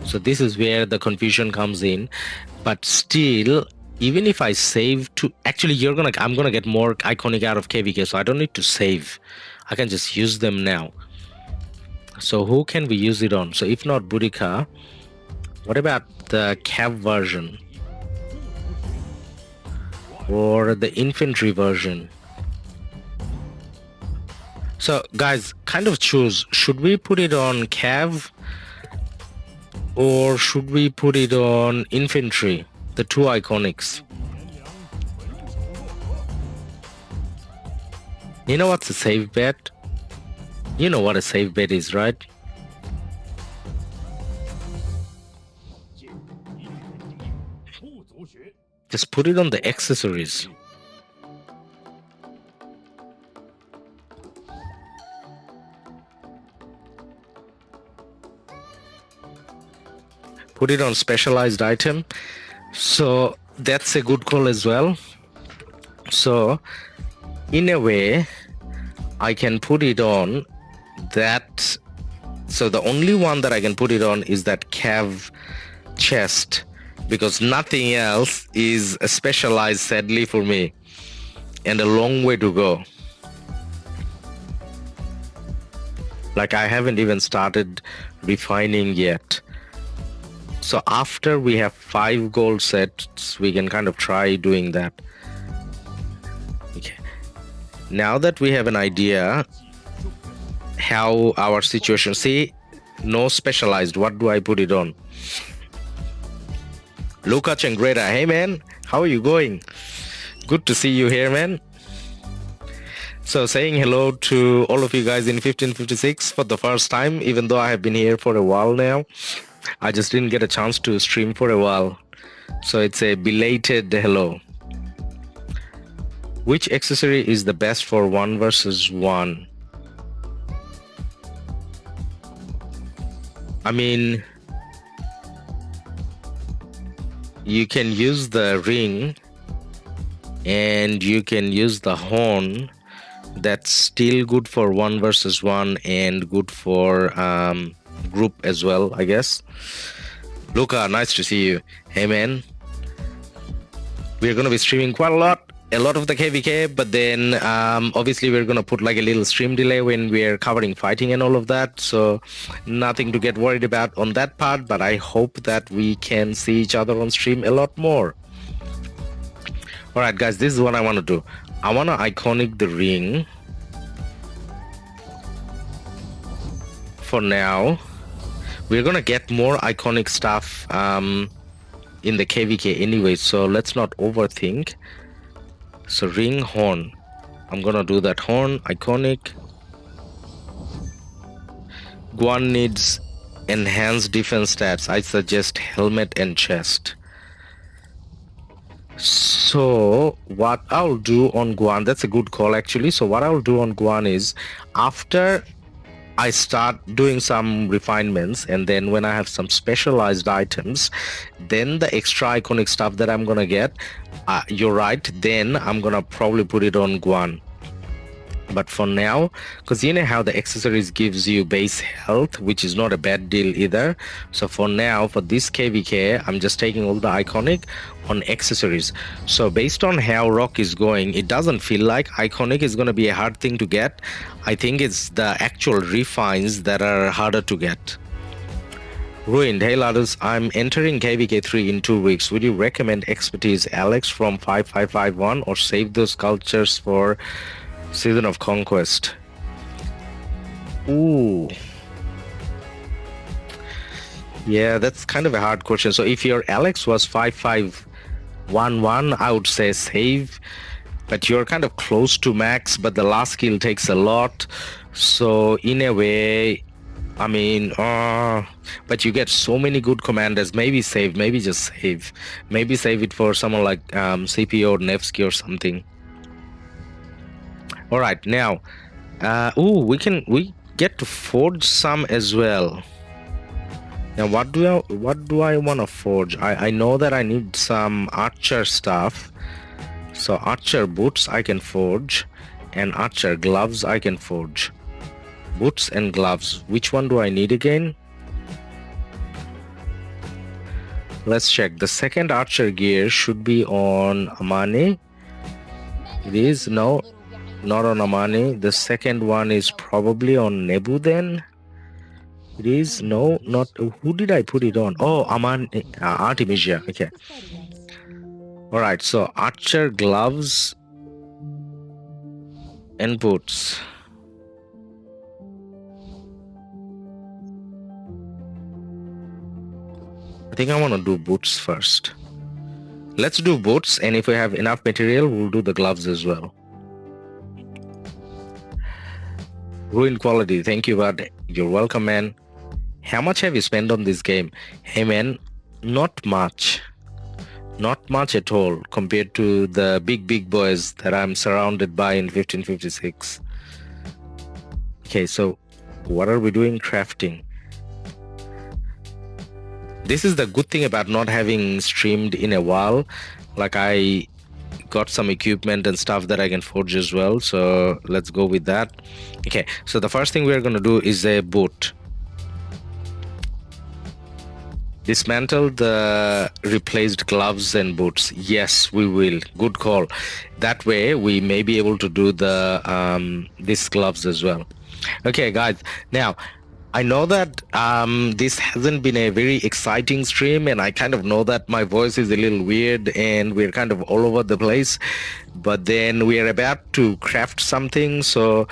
So this is where the confusion comes in, but still, even if I save to, actually I'm gonna get more iconic out of KvK, so I don't need to save. I can just use them now. So who can we use it on? So if not Boudica, what about the cav version? Or the infantry version? So guys, kind of choose. Should we put it on cav? Or should we put it on infantry? The 2 iconics. You know what's a safe bet? You know what a safe bet is, right? Just put it on the accessories. Put it on specialized item. So that's a good call as well. So in a way, I can put it on that. So the only one that I can put it on is that cav chest, because nothing else is specialized, sadly, for me, and a long way to go. Like, I haven't even started refining yet. So after we have 5 gold sets, we can kind of try doing that. Okay. Now that we have an idea how our situation, see, no specialized, what do I put it on? Luca Changreta, hey man, how are you going? Good to see you here, man. So saying hello to all of you guys in 1556 for the first time, even though I have been here for a while now. I just didn't get a chance to stream for a while. So it's a belated hello. Which accessory is the best for 1 versus 1? I mean, you can use the ring and you can use the horn. That's still good for 1 versus 1 and good for group as well, I guess. Luca, nice to see you. Hey man, we're gonna be streaming quite a lot of the KvK, but then obviously we're gonna put like a little stream delay when we're covering fighting and all of that, so nothing to get worried about on that part, but I hope that we can see each other on stream a lot more. All right guys, this is what I want to do. I want to iconic the ring for now. We're gonna get more iconic stuff in the KvK anyway, so let's not overthink. So ring, horn, I'm gonna do that horn iconic. Guan needs enhanced defense stats. I suggest helmet and chest. So what I'll do on Guan, that's a good call actually. So what I'll do on Guan is after I start doing some refinements, and then when I have some specialized items, then the extra iconic stuff that I'm gonna get, you're right, then I'm gonna probably put it on Guan. But for now, because you know how the accessories gives you base health, which is not a bad deal either. So for now, for this KvK, I'm just taking all the iconic on accessories. So based on how RoK is going, it doesn't feel like iconic is going to be a hard thing to get. I think it's the actual refines that are harder to get. Ruined, hey Ladus, I'm entering KvK 3 in 2 weeks. Would you recommend expertise Alex from 5551 or save those cultures for Season of Conquest? Ooh. Yeah, that's kind of a hard question. So if your Alex was 5511, I would say save. But you're kind of close to max, but the last skill takes a lot. So in a way, I mean, but you get so many good commanders. Maybe save, maybe just save. Maybe save it for someone like CP or Nevsky or something. All right, now, we get to forge some as well. Now, what do I want to forge? I know that I need some archer stuff. So archer boots I can forge, and archer gloves I can forge. Boots and gloves. Which one do I need again? Let's check. The second archer gear should be on Amani. It is no. Not on Amani. The second one is probably on Nebu then. It is no, not. Who did I put it on? Oh, Amani, Artemisia. Okay. All right. So archer gloves and boots. I think I want to do boots first. Let's do boots, and if we have enough material, we'll do the gloves as well. Ruined quality, thank you, bud. You're welcome, man. How much have you spent on this game? Hey, man, not much. Not much at all compared to the big boys that I'm surrounded by in 1556. Okay, so what are we doing? Crafting. This is the good thing about not having streamed in a while. Like, I got some equipment and stuff that I can forge as well, so let's go with that. Okay, so the first thing we're going to do is a boot. Dismantle the replaced gloves and boots. Yes, we will. Good call. That way we may be able to do the these gloves as well. Okay, guys, now I know that this hasn't been a very exciting stream, and I kind of know that my voice is a little weird and we're kind of all over the place, but then we are about to craft something, so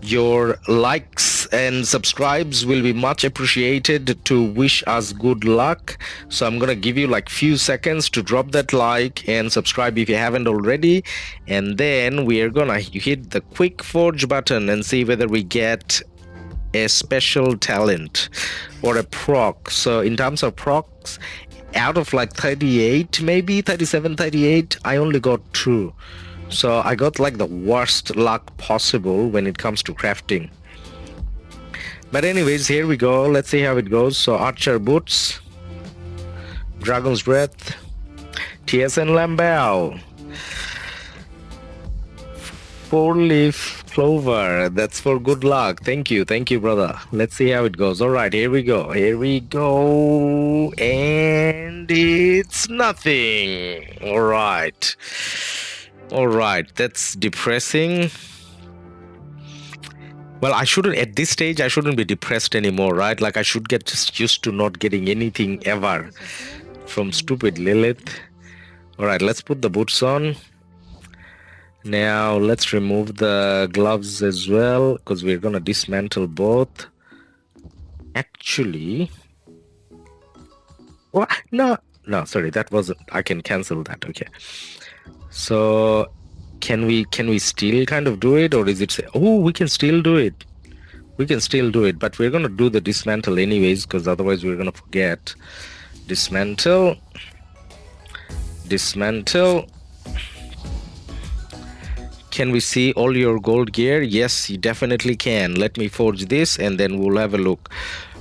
your likes and subscribes will be much appreciated to wish us good luck. So I'm gonna give you like few seconds to drop that like and subscribe if you haven't already, and then we are gonna hit the quick forge button and see whether we get a special talent or a proc. So in terms of procs, out of like 38, maybe 37, 38, I only got 2. So I got like the worst luck possible when it comes to crafting. But anyways, here we go. Let's see how it goes. So archer boots, dragon's breath, TSN Lambao, 4-leaf clover. That's for good luck. Thank you, brother. Let's see how it goes. All right, here we go, and it's nothing. All right, that's depressing. Well, I shouldn't, at this stage, I shouldn't be depressed anymore, right? Like, I should get just used to not getting anything ever from stupid Lilith. All right, let's put the boots on. Now let's remove the gloves as well, because we're gonna dismantle both. Actually, what? No, sorry, that wasn't. I can cancel that. Okay. So can we still kind of do it, or is it? Oh, we can still do it. We can still do it, but we're going to do the dismantle anyways, because otherwise we're going to forget. Dismantle. Dismantle. Can we see all your gold gear? Yes, you definitely can. Let me forge this and then we'll have a look.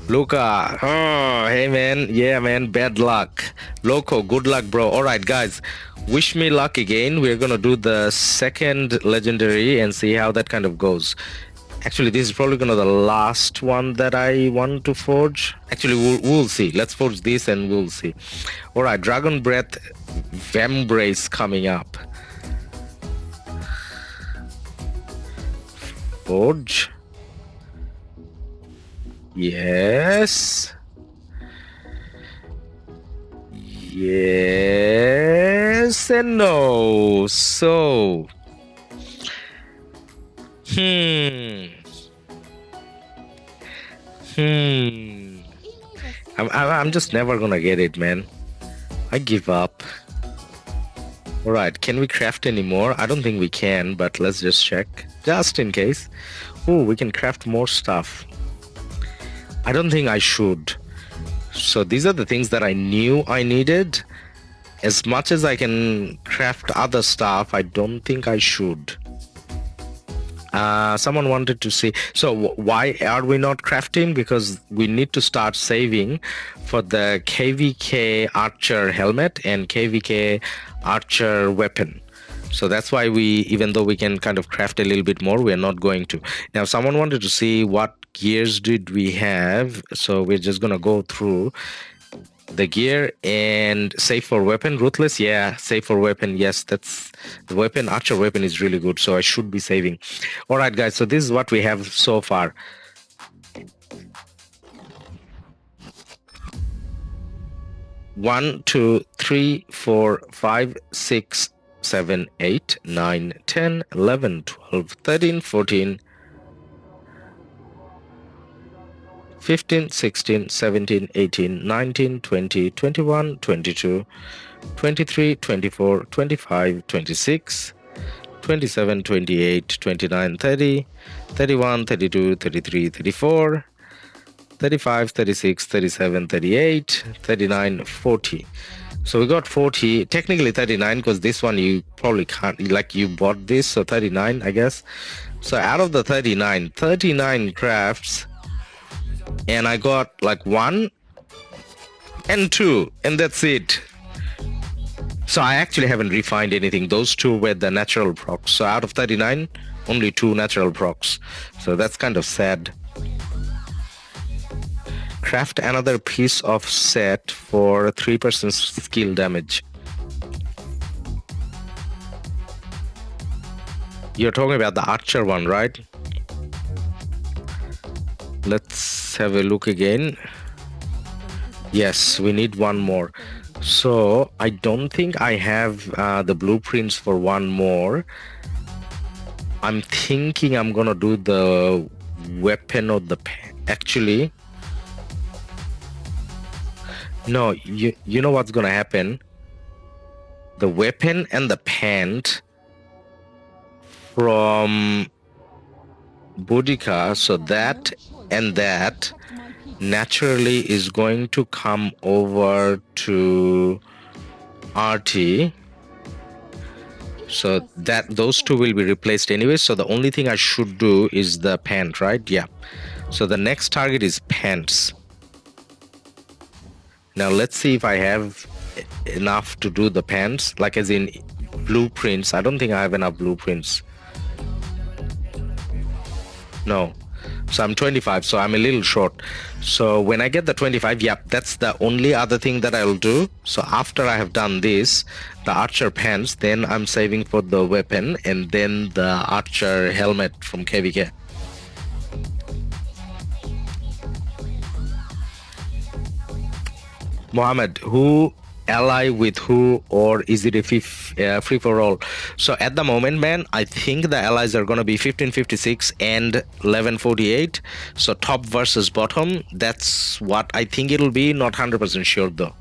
Luca, oh, hey man, yeah man, bad luck. Loco, good luck bro. All right guys, wish me luck again. We're gonna do the second legendary and see how that kind of goes. Actually, this is probably gonna the last one that I want to forge. Actually, we'll see. Let's forge this and we'll see. All right, Dragon Breath Vambrace coming up. Forge. Yes. Yes and no. So. I'm just never gonna get it, man. I give up. Alright, can we craft any more? I don't think we can, but let's just check. Just in case. Oh, we can craft more stuff. I don't think I should. So these are the things that I knew I needed. As much as I can craft other stuff, I don't think I should. Someone wanted to see, so why are we not crafting? Because we need to start saving for the KvK Archer helmet and KvK Archer weapon. So that's why we, even though we can kind of craft a little bit more, we are not going to. Now someone wanted to see what gears did we have, so we're just gonna go through the gear and save for weapon. Ruthless, yeah, save for weapon. Yes, that's the weapon. Archer weapon is really good, so I should be saving. All right guys, so this is what we have so far. One, 2, 3, 4, 5, 6, 7, 8, 9, 10, 11, 12, 13, 14, 15, 16, 17, 18, 19, 20, 21, 22, 23, 24, 25, 26, 27, 28, 29, 30, 31, 32, 33, 34, 35, 36, 37, 38, 39, 40. So we got 40, technically 39, because this one you probably can't, like you bought this, so 39, I guess. So out of the 39 crafts, and I got like 1 and 2, and that's it. So I actually haven't refined anything. Those 2 were the natural procs. So out of 39, only 2 natural procs. So that's kind of sad. Craft another piece of set for 3% skill damage. You're talking about the archer one, right? Let's have a look again. Yes, we need 1 more. So I don't think I have the blueprints for 1 more. I'm thinking I'm gonna do the weapon or the actually no, you know what's gonna happen? The weapon and the pant from Boudica, so that and that naturally is going to come over to RT. So that those 2 will be replaced anyway. So the only thing I should do is the pant, right? Yeah. So the next target is pants. Now let's see if I have enough to do the pants, like as in blueprints. I don't think I have enough blueprints. No. So I'm 25, so I'm a little short. So when I get the 25, yep, that's the only other thing that I'll do. So after I have done this, the archer pants, then I'm saving for the weapon and then the archer helmet from KvK. Mohammed, who ally with who, or is it a free for all? So at the moment, man, I think the allies are going to be 1556 and 1148. So top versus bottom, that's what I think it'll be. Not 100% sure though.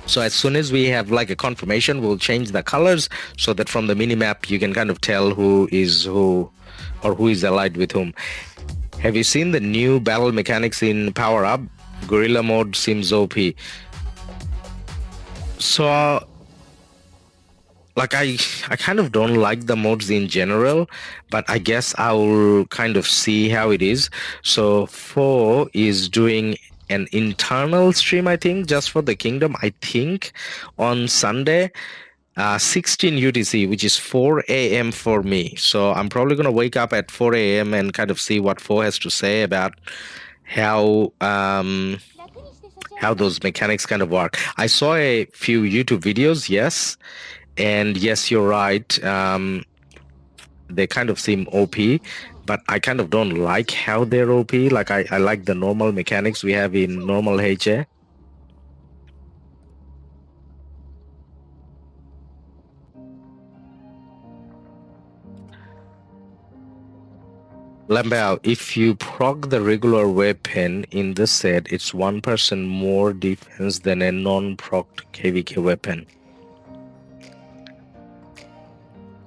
So as soon as we have like a confirmation, we'll change the colors so that from the minimap you can kind of tell who is who or who is allied with whom. Have you seen the new battle mechanics in Power Up? Gorilla mode seems OP. So, like, I kind of don't like the modes in general, but I guess I'll kind of see how it is. So 4 is doing an internal stream, I think, just for the kingdom, I think, on Sunday, 16 UTC, which is 4 a.m. for me. So I'm probably going to wake up at 4 a.m. and kind of see what 4 has to say about how those mechanics kind of work. I saw a few YouTube videos, yes, and yes, you're right. They kind of seem OP, but I kind of don't like how they're OP. Like I like the normal mechanics we have in normal HA. Lambao, if you proc the regular weapon in the set, it's 1% more defense than a non-procced KvK weapon.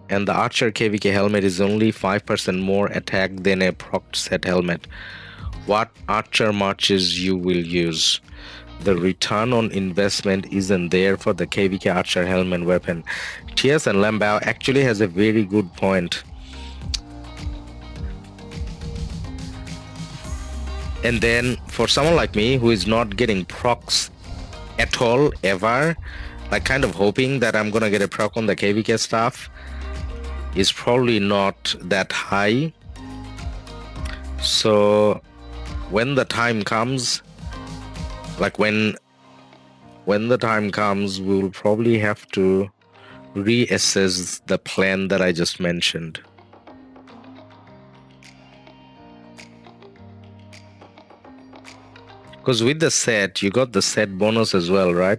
And the Archer KvK helmet is only 5% more attack than a procced set helmet. What Archer marches you will use? The return on investment isn't there for the KvK Archer helmet weapon. TS and Lambao actually has a very good point. And then for someone like me who is not getting procs at all ever, like kind of hoping that I'm gonna get a proc on the KvK stuff, is probably not that high. So when the time comes, like when the time comes, we'll probably have to reassess the plan that I just mentioned. Because with the set, you got the set bonus as well, right?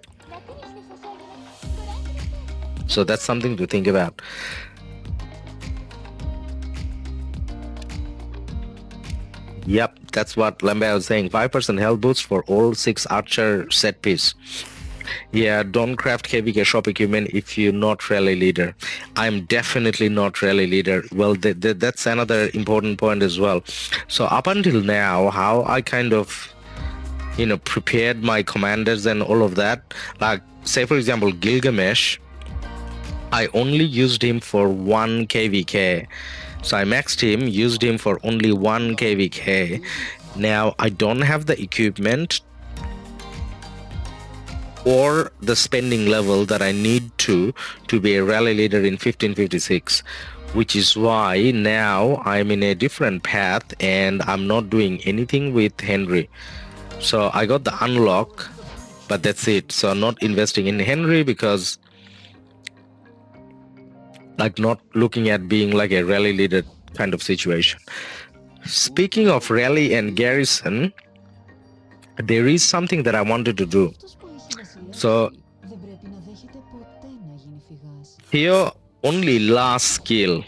So that's something to think about. Yep, that's what Lambert was saying. 5% health boost for all 6 Archer set piece. Yeah, don't craft KvK shop equipment if you're not rally leader. I'm definitely not rally leader. Well, that's another important point as well. So up until now, how I kind of, prepared my commanders and all of that, like say for example Gilgamesh, I only used him for 1 KvK. So I maxed him, used him for only 1 KvK. Now I don't have the equipment or the spending level that I need to be a rally leader in 1556, which is why now I'm in a different path and I'm not doing anything with Henry. So I got the unlock, but that's it. So I'm not investing in Henry because like not looking at being like a rally leader kind of situation. Speaking of rally and garrison, there is something that I wanted to do. So here only last skill.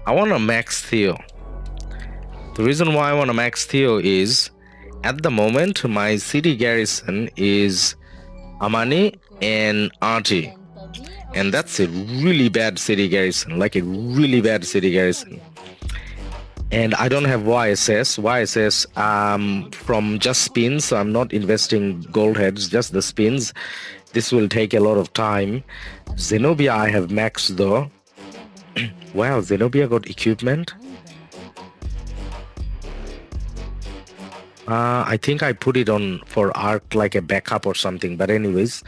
I want to max Theo. The reason why I want to max Theo is at the moment my city garrison is Amani and Arti. And that's a really bad city garrison, like a really bad city garrison. And I don't have YSS. YSS from just spins, so I'm not investing gold heads, just the spins. This will take a lot of time. Zenobia I have maxed though. Wow, Zenobia got equipment. I think I put it on for Ark like a backup or something, but anyways,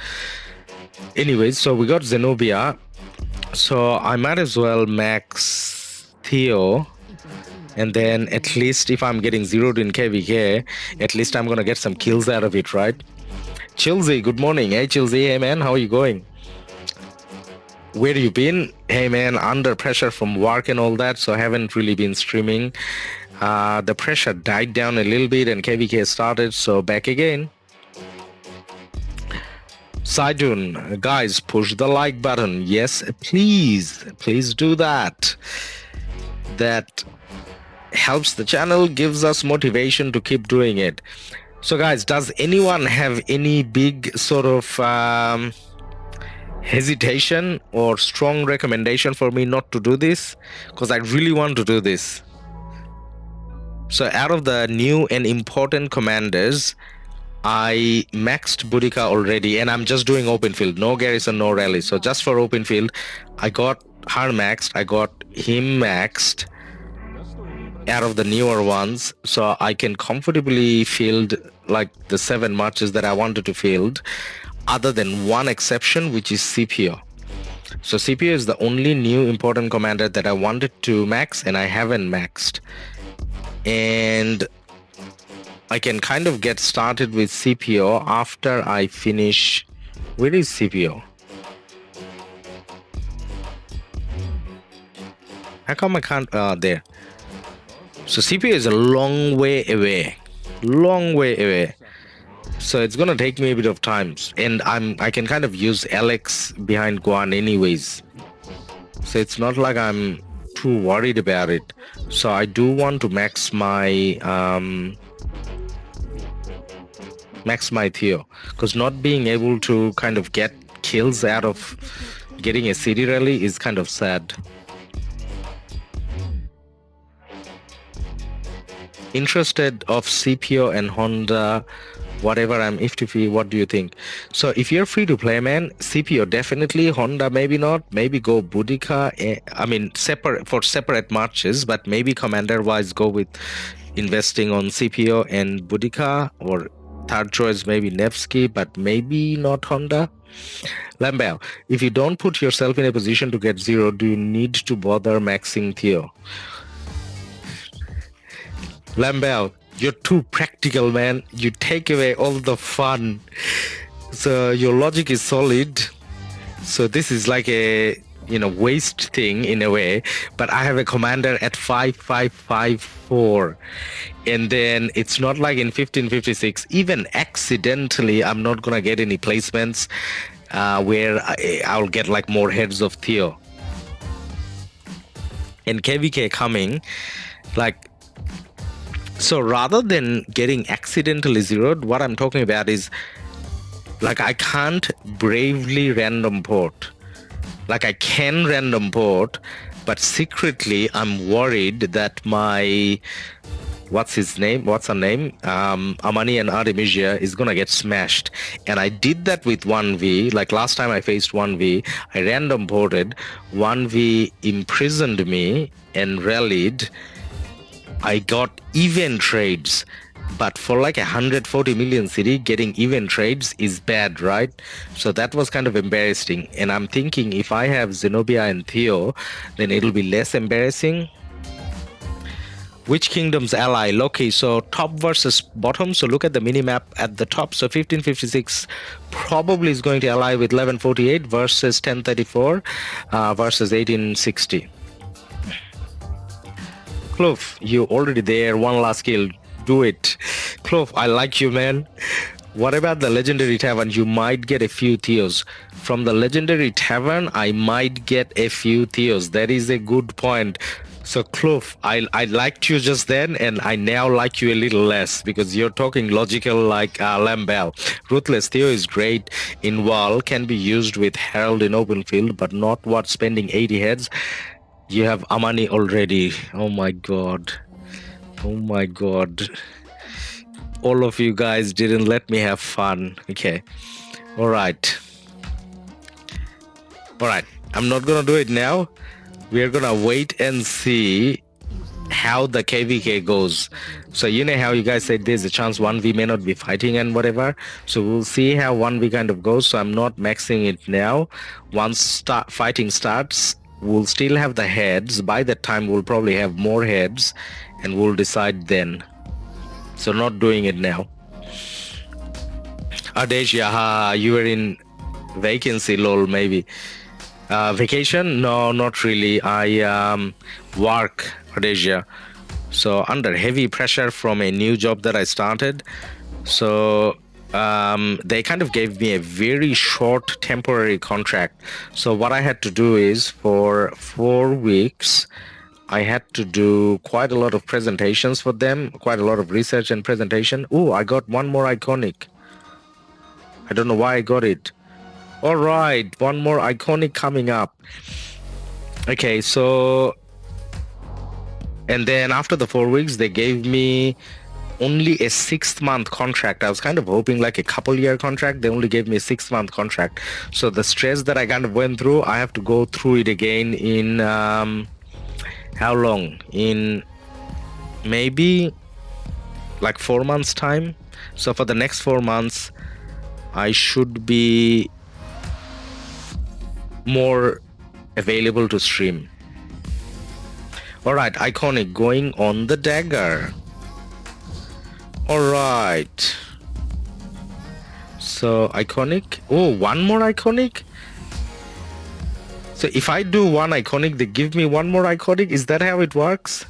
so we got Zenobia, so I might as well max Theo, and then at least if I'm getting zeroed in KvK, at least I'm gonna get some kills out of it, right? Chilsey, good morning. Hey Chilsey, hey man, how are you going? Where you been? Hey man, under pressure from work and all that, so I haven't really been streaming. The pressure died down a little bit and KvK started, so back again. Saidun, guys, push the like button. Yes, please do that. That helps the channel, gives us motivation to keep doing it. So guys, does anyone have any big sort of hesitation or strong recommendation for me not to do this? Because I really want to do this. So out of the new and important commanders, I maxed Boudica already, and I'm just doing open field, no garrison, no rally. So just for open field, I got her maxed, I got him maxed out of the newer ones, so I can comfortably field like the 7 marches that I wanted to field, other than one exception, which is CPO. So CPO is the only new important commander that I wanted to max, and I haven't maxed. And I can kind of get started with CPO after I finish. Where is CPO? How come I can't? There. So CPO is a long way away. Long way away. So it's gonna take me a bit of time, and I can kind of use Alex behind Guan anyways. So it's not like I'm too worried about it. So I do want to max my Theo, because not being able to kind of get kills out of getting a city rally is kind of sad. Interested of CPO and Honda, whatever. I'm iffy. What do you think? So if you're free to play, man, CPO definitely, Honda maybe not, maybe go Boudica. I mean, separate marches, but maybe commander wise go with investing on CPO and Boudica, or third choice maybe Nevsky, but maybe not Honda. Lambert, if you don't put yourself in a position to get 0, do you need to bother maxing Theo? Lambert, you're too practical, man. You take away all the fun. So your logic is solid. So this is like a waste thing in a way. But I have a commander at 5554, and then it's not like in 1556. Even accidentally, I'm not gonna get any placements where I'll get like more heads of Theo. And KvK coming, like. So rather than getting accidentally zeroed, what I'm talking about is like I can't bravely random port. Like I can random port, but secretly I'm worried that my what's her name? Amani and Artemisia is gonna get smashed. And I did that with 1V. Like last time I faced 1V, I random ported. 1V imprisoned me and rallied. I got event trades, but for like 140 million city, getting event trades is bad, right? So that was kind of embarrassing. And I'm thinking if I have Zenobia and Theo, then it'll be less embarrassing. Which kingdom's ally? Loki. So top versus bottom. So look at the minimap at the top. So 1556 probably is going to ally with 1148 versus 1034 versus 1860. Clove, you already there. One last kill. Do it. Clove, I like you, man. What about the Legendary Tavern? You might get a few Theos. From the Legendary Tavern, I might get a few Theos. That is a good point. So, Clove, I liked you just then, and I now like you a little less because you're talking logical like Lambel. Ruthless Theo is great in wall, can be used with Herald in open field, but not worth spending 80 heads. You have Amani already. Oh my god. Oh my god. All of you guys didn't let me have fun. Okay. Alright. Alright. I'm not gonna do it now. We're gonna wait and see how the KvK goes. So you know how you guys said there's a chance 1v may not be fighting and whatever. So we'll see how 1v kind of goes. So I'm not maxing it now. Once fighting starts, we'll still have the heads. By that time, we'll probably have more heads, and we'll decide then. So not doing it now. Adesh, yaha, you were in vacancy, lol, maybe. Vacation? No, not really. I work, Adesia. So under heavy pressure from a new job that I started. So they kind of gave me a very short temporary contract. So what I had to do is for 4 weeks, I had to do quite a lot of presentations for them, quite a lot of research and presentation. Oh, I got one more iconic. I don't know why I got it. All right, one more iconic coming up. Okay, so And then after the 4 weeks, they gave me only a 6-month contract. I was kind of hoping like a couple-year contract. They only gave me a 6-month contract. So the stress that I kind of went through, I have to go through it again in how long? In maybe like 4 months time. So for the next 4 months, I should be more available to stream. All right, iconic going on the dagger. All right. So iconic. Oh, one more iconic. So if I do one iconic, they give me one more iconic. Is that how it works?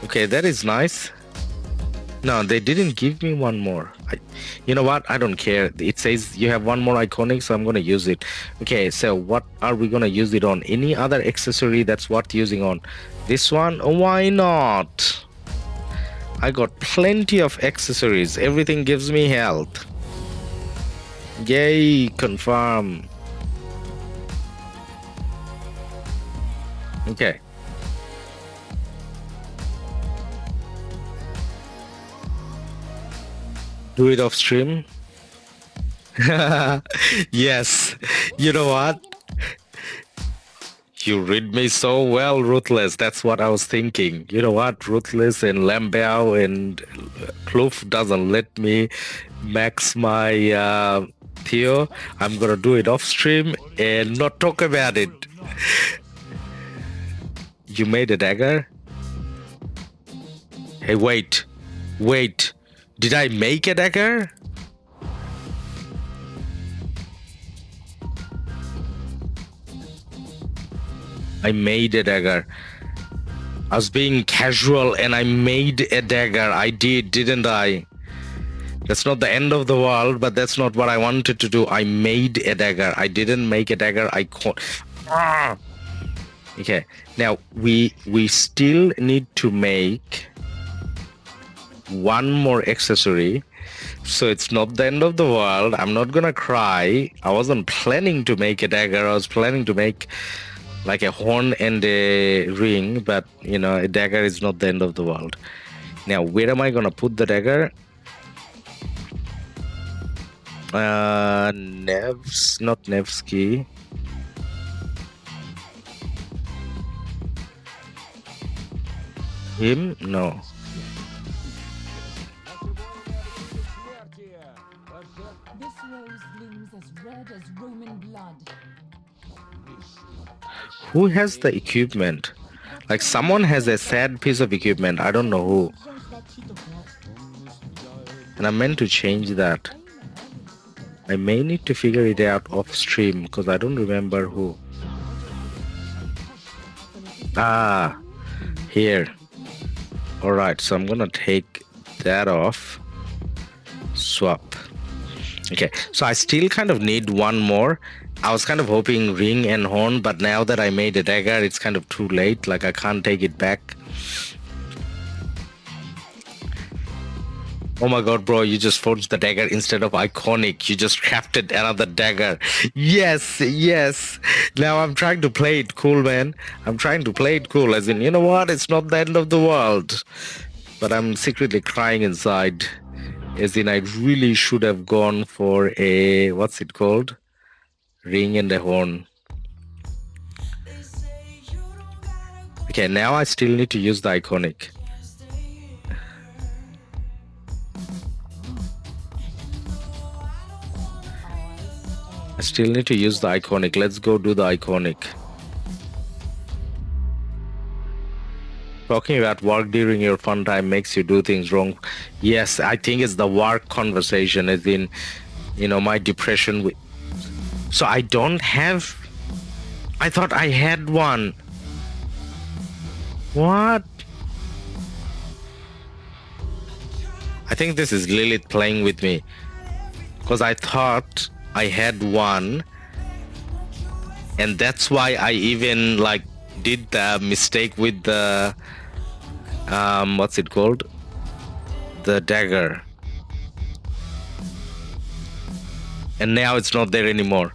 Okay, that is nice. No, they didn't give me one more. You know what? I don't care. It says you have one more iconic, so I'm going to use it. Okay, so what are we going to use it on? Any other accessory that's worth using on? This one? Why not? I got plenty of accessories. Everything gives me health. Yay, confirm. Okay. Do it off stream. Yes. You know what? You read me so well, Ruthless. That's what I was thinking. You know what? Ruthless and Lambao and Kloof doesn't let me max my Theo. I'm gonna do it off stream and not talk about it. You made a dagger? Hey, wait. Wait. Did I make a dagger? I made a dagger. I was being casual and I made a dagger. I did, didn't I? That's not the end of the world, but that's not what I wanted to do. I made a dagger. I didn't make a dagger. I can't. Ah! Okay, now we still need to make one more accessory, so it's not the end of the world. I'm not gonna cry. I wasn't planning to make a dagger. I was planning to make like a horn and a ring, but you know, a dagger is not the end of the world. Now where am I gonna put the dagger? Nevs, not Nevsky. Him? No. This rose blooms as red as Roman blood. Who has the equipment? Like someone has a sad piece of equipment. I don't know who. And I meant to change that. I may need to figure it out off stream because I don't remember who. Ah, here. Alright, so I'm gonna take that off. Swap. Okay, so I still kind of need one more. I was kind of hoping ring and horn, but now that I made a dagger, it's kind of too late. Like I can't take it back. Oh my god, bro, you just forged the dagger instead of iconic. You just crafted another dagger. Yes, yes. Now I'm trying to play it cool, man. I'm trying to play it cool. As in, you know what? It's not the end of the world. But I'm secretly crying inside. As in, I really should have gone for a, what's it called? Ring and a horn. Okay, now I still need to use the iconic. I still need to use the iconic. Let's go do the iconic. Talking about work during your fun time makes you do things wrong. Yes, I think it's the work conversation, as in, you know, my depression. So I don't have... I thought I had one. What? I think this is Lilith playing with me. Because I thought I had one. And that's why I even like did the mistake with the... what's it called? The dagger. And now it's not there anymore.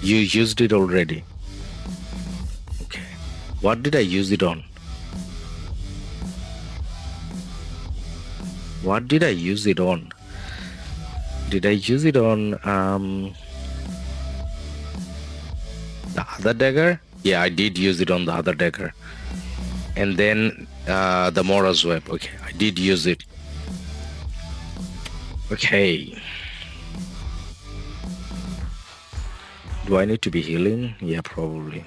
You used it already. What did I use it on? What did I use it on? Did I use it on the other dagger? Yeah, I did use it on the other dagger. And then the Mora's Web. Okay, I did use it. Okay. Do I need to be healing? Yeah, probably.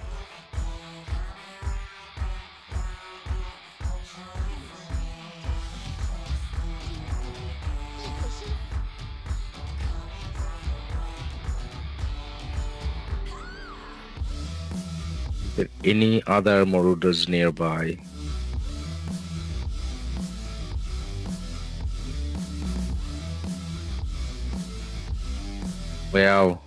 Is there any other Marauders nearby? Well,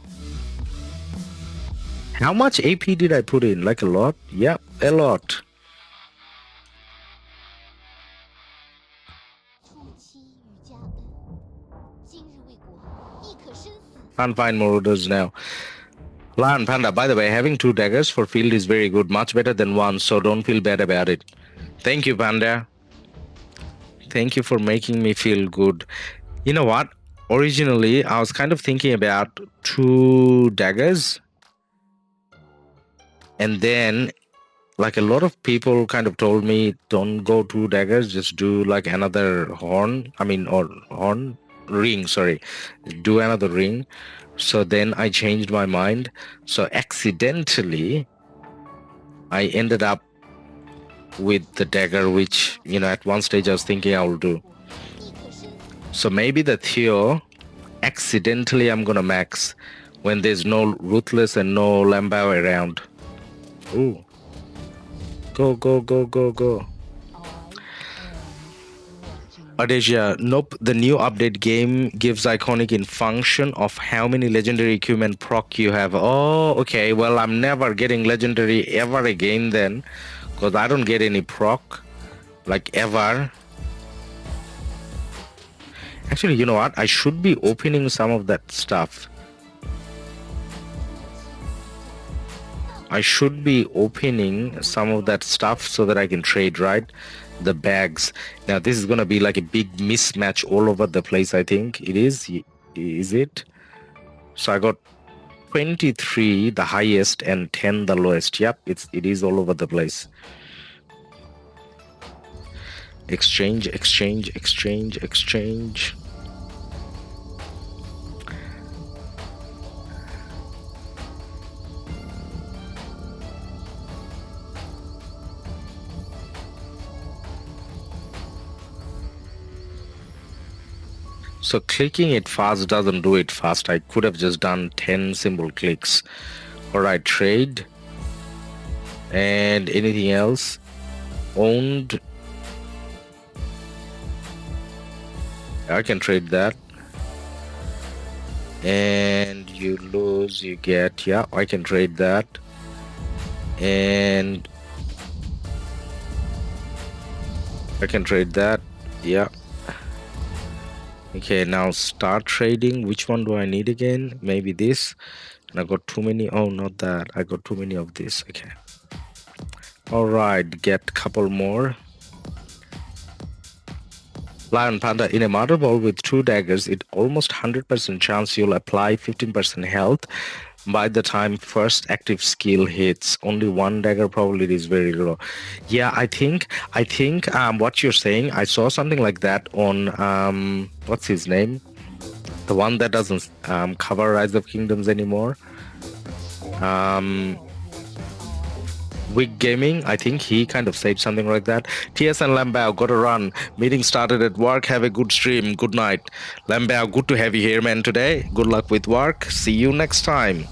how much AP did I put in? Like a lot? Yep, a lot. Can't find Marauders now. Lion Panda, by the way, having 2 daggers for field is very good. Much better than 1, so don't feel bad about it. Thank you, Panda. Thank you for making me feel good. You know what? Originally, I was kind of thinking about 2 daggers. And then, like, a lot of people kind of told me, don't go 2 daggers, just do like another ring, sorry. Do another ring. So then I changed my mind. So accidentally, I ended up with the dagger, which, you know, at one stage I was thinking I will do. So maybe the Theo, accidentally I'm gonna max when there's no Ruthless and no Lambao around. Ooh. Go, go, go, go, go. Adesia, nope. The new update game gives iconic in function of how many legendary equipment proc you have. Oh, okay. Well, I'm never getting legendary ever again then, because I don't get any proc, like, ever. Actually, you know what? I should be opening some of that stuff. I should be opening some of that stuff so that I can trade, right? The bags. Now, this is going to be like a big mismatch all over the place, I think. It is. Is it? So I got 23, the highest, and 10, the lowest. Yep, it is all over the place. Exchange, exchange, exchange, exchange. So clicking it fast doesn't do it fast. I could have just done 10 simple clicks. All right, trade. And anything else? Owned. I can trade that. And you lose, you get. Yeah, I can trade that. And I can trade that. Yeah. Okay, now start trading. Which one do I need again? Maybe this. And I got too many. Oh, not that. I got too many of this. Okay. All right, get a couple more. Lion Panda, in a murder ball with 2 daggers, it almost 100% chance you'll apply 15% health by the time first active skill hits. Only 1 dagger probability is very low. Yeah, I think what you're saying, I saw something like that on what's his name, the one that doesn't cover Rise of Kingdoms anymore, Wig Gaming. I think he kind of said something like that. TS and Lambao, gotta run. Meeting started at work. Have a good stream. Good night. Lambao, good to have you here, man, today. Good luck with work. See you next time.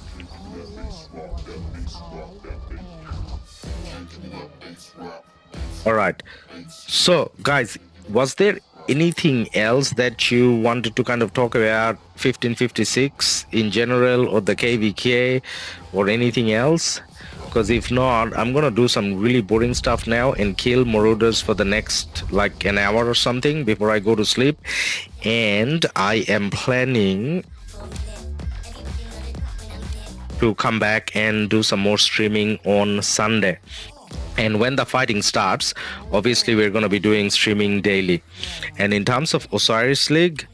All right. So, guys, was there anything else that you wanted to kind of talk about 1556 in general, or the KvK, or anything else? Because if not, I'm gonna do some really boring stuff now and kill Marauders for the next like an hour or something before I go to sleep. And I am planning to come back and do some more streaming on Sunday. And when the fighting starts, obviously we're going to be doing streaming daily. And in terms of Osiris League,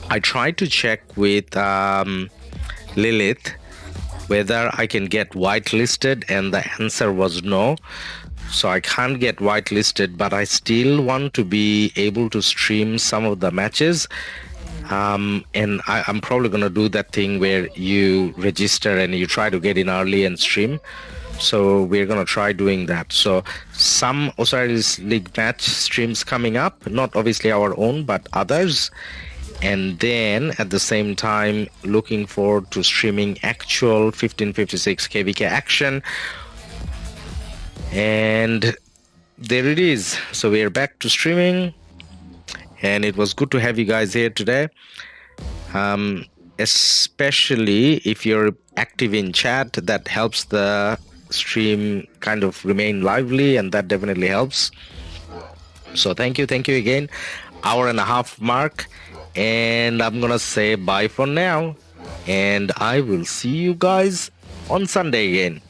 I tried to check with Lilith whether I can get whitelisted, and the answer was no. So I can't get whitelisted, but I still want to be able to stream some of the matches. And I'm probably going to do that thing where you register and you try to get in early and stream. So we're going to try doing that. So some Osiris League match streams coming up, not obviously our own, but others. And then at the same time, looking forward to streaming actual 1556 KvK Action. And there it is. So we are back to streaming. And it was good to have you guys here today. Especially if you're active in chat, that helps the stream kind of remain lively, and that definitely helps. So thank you again. Hour and a half mark, and I'm gonna say bye for now, and I will see you guys on Sunday again.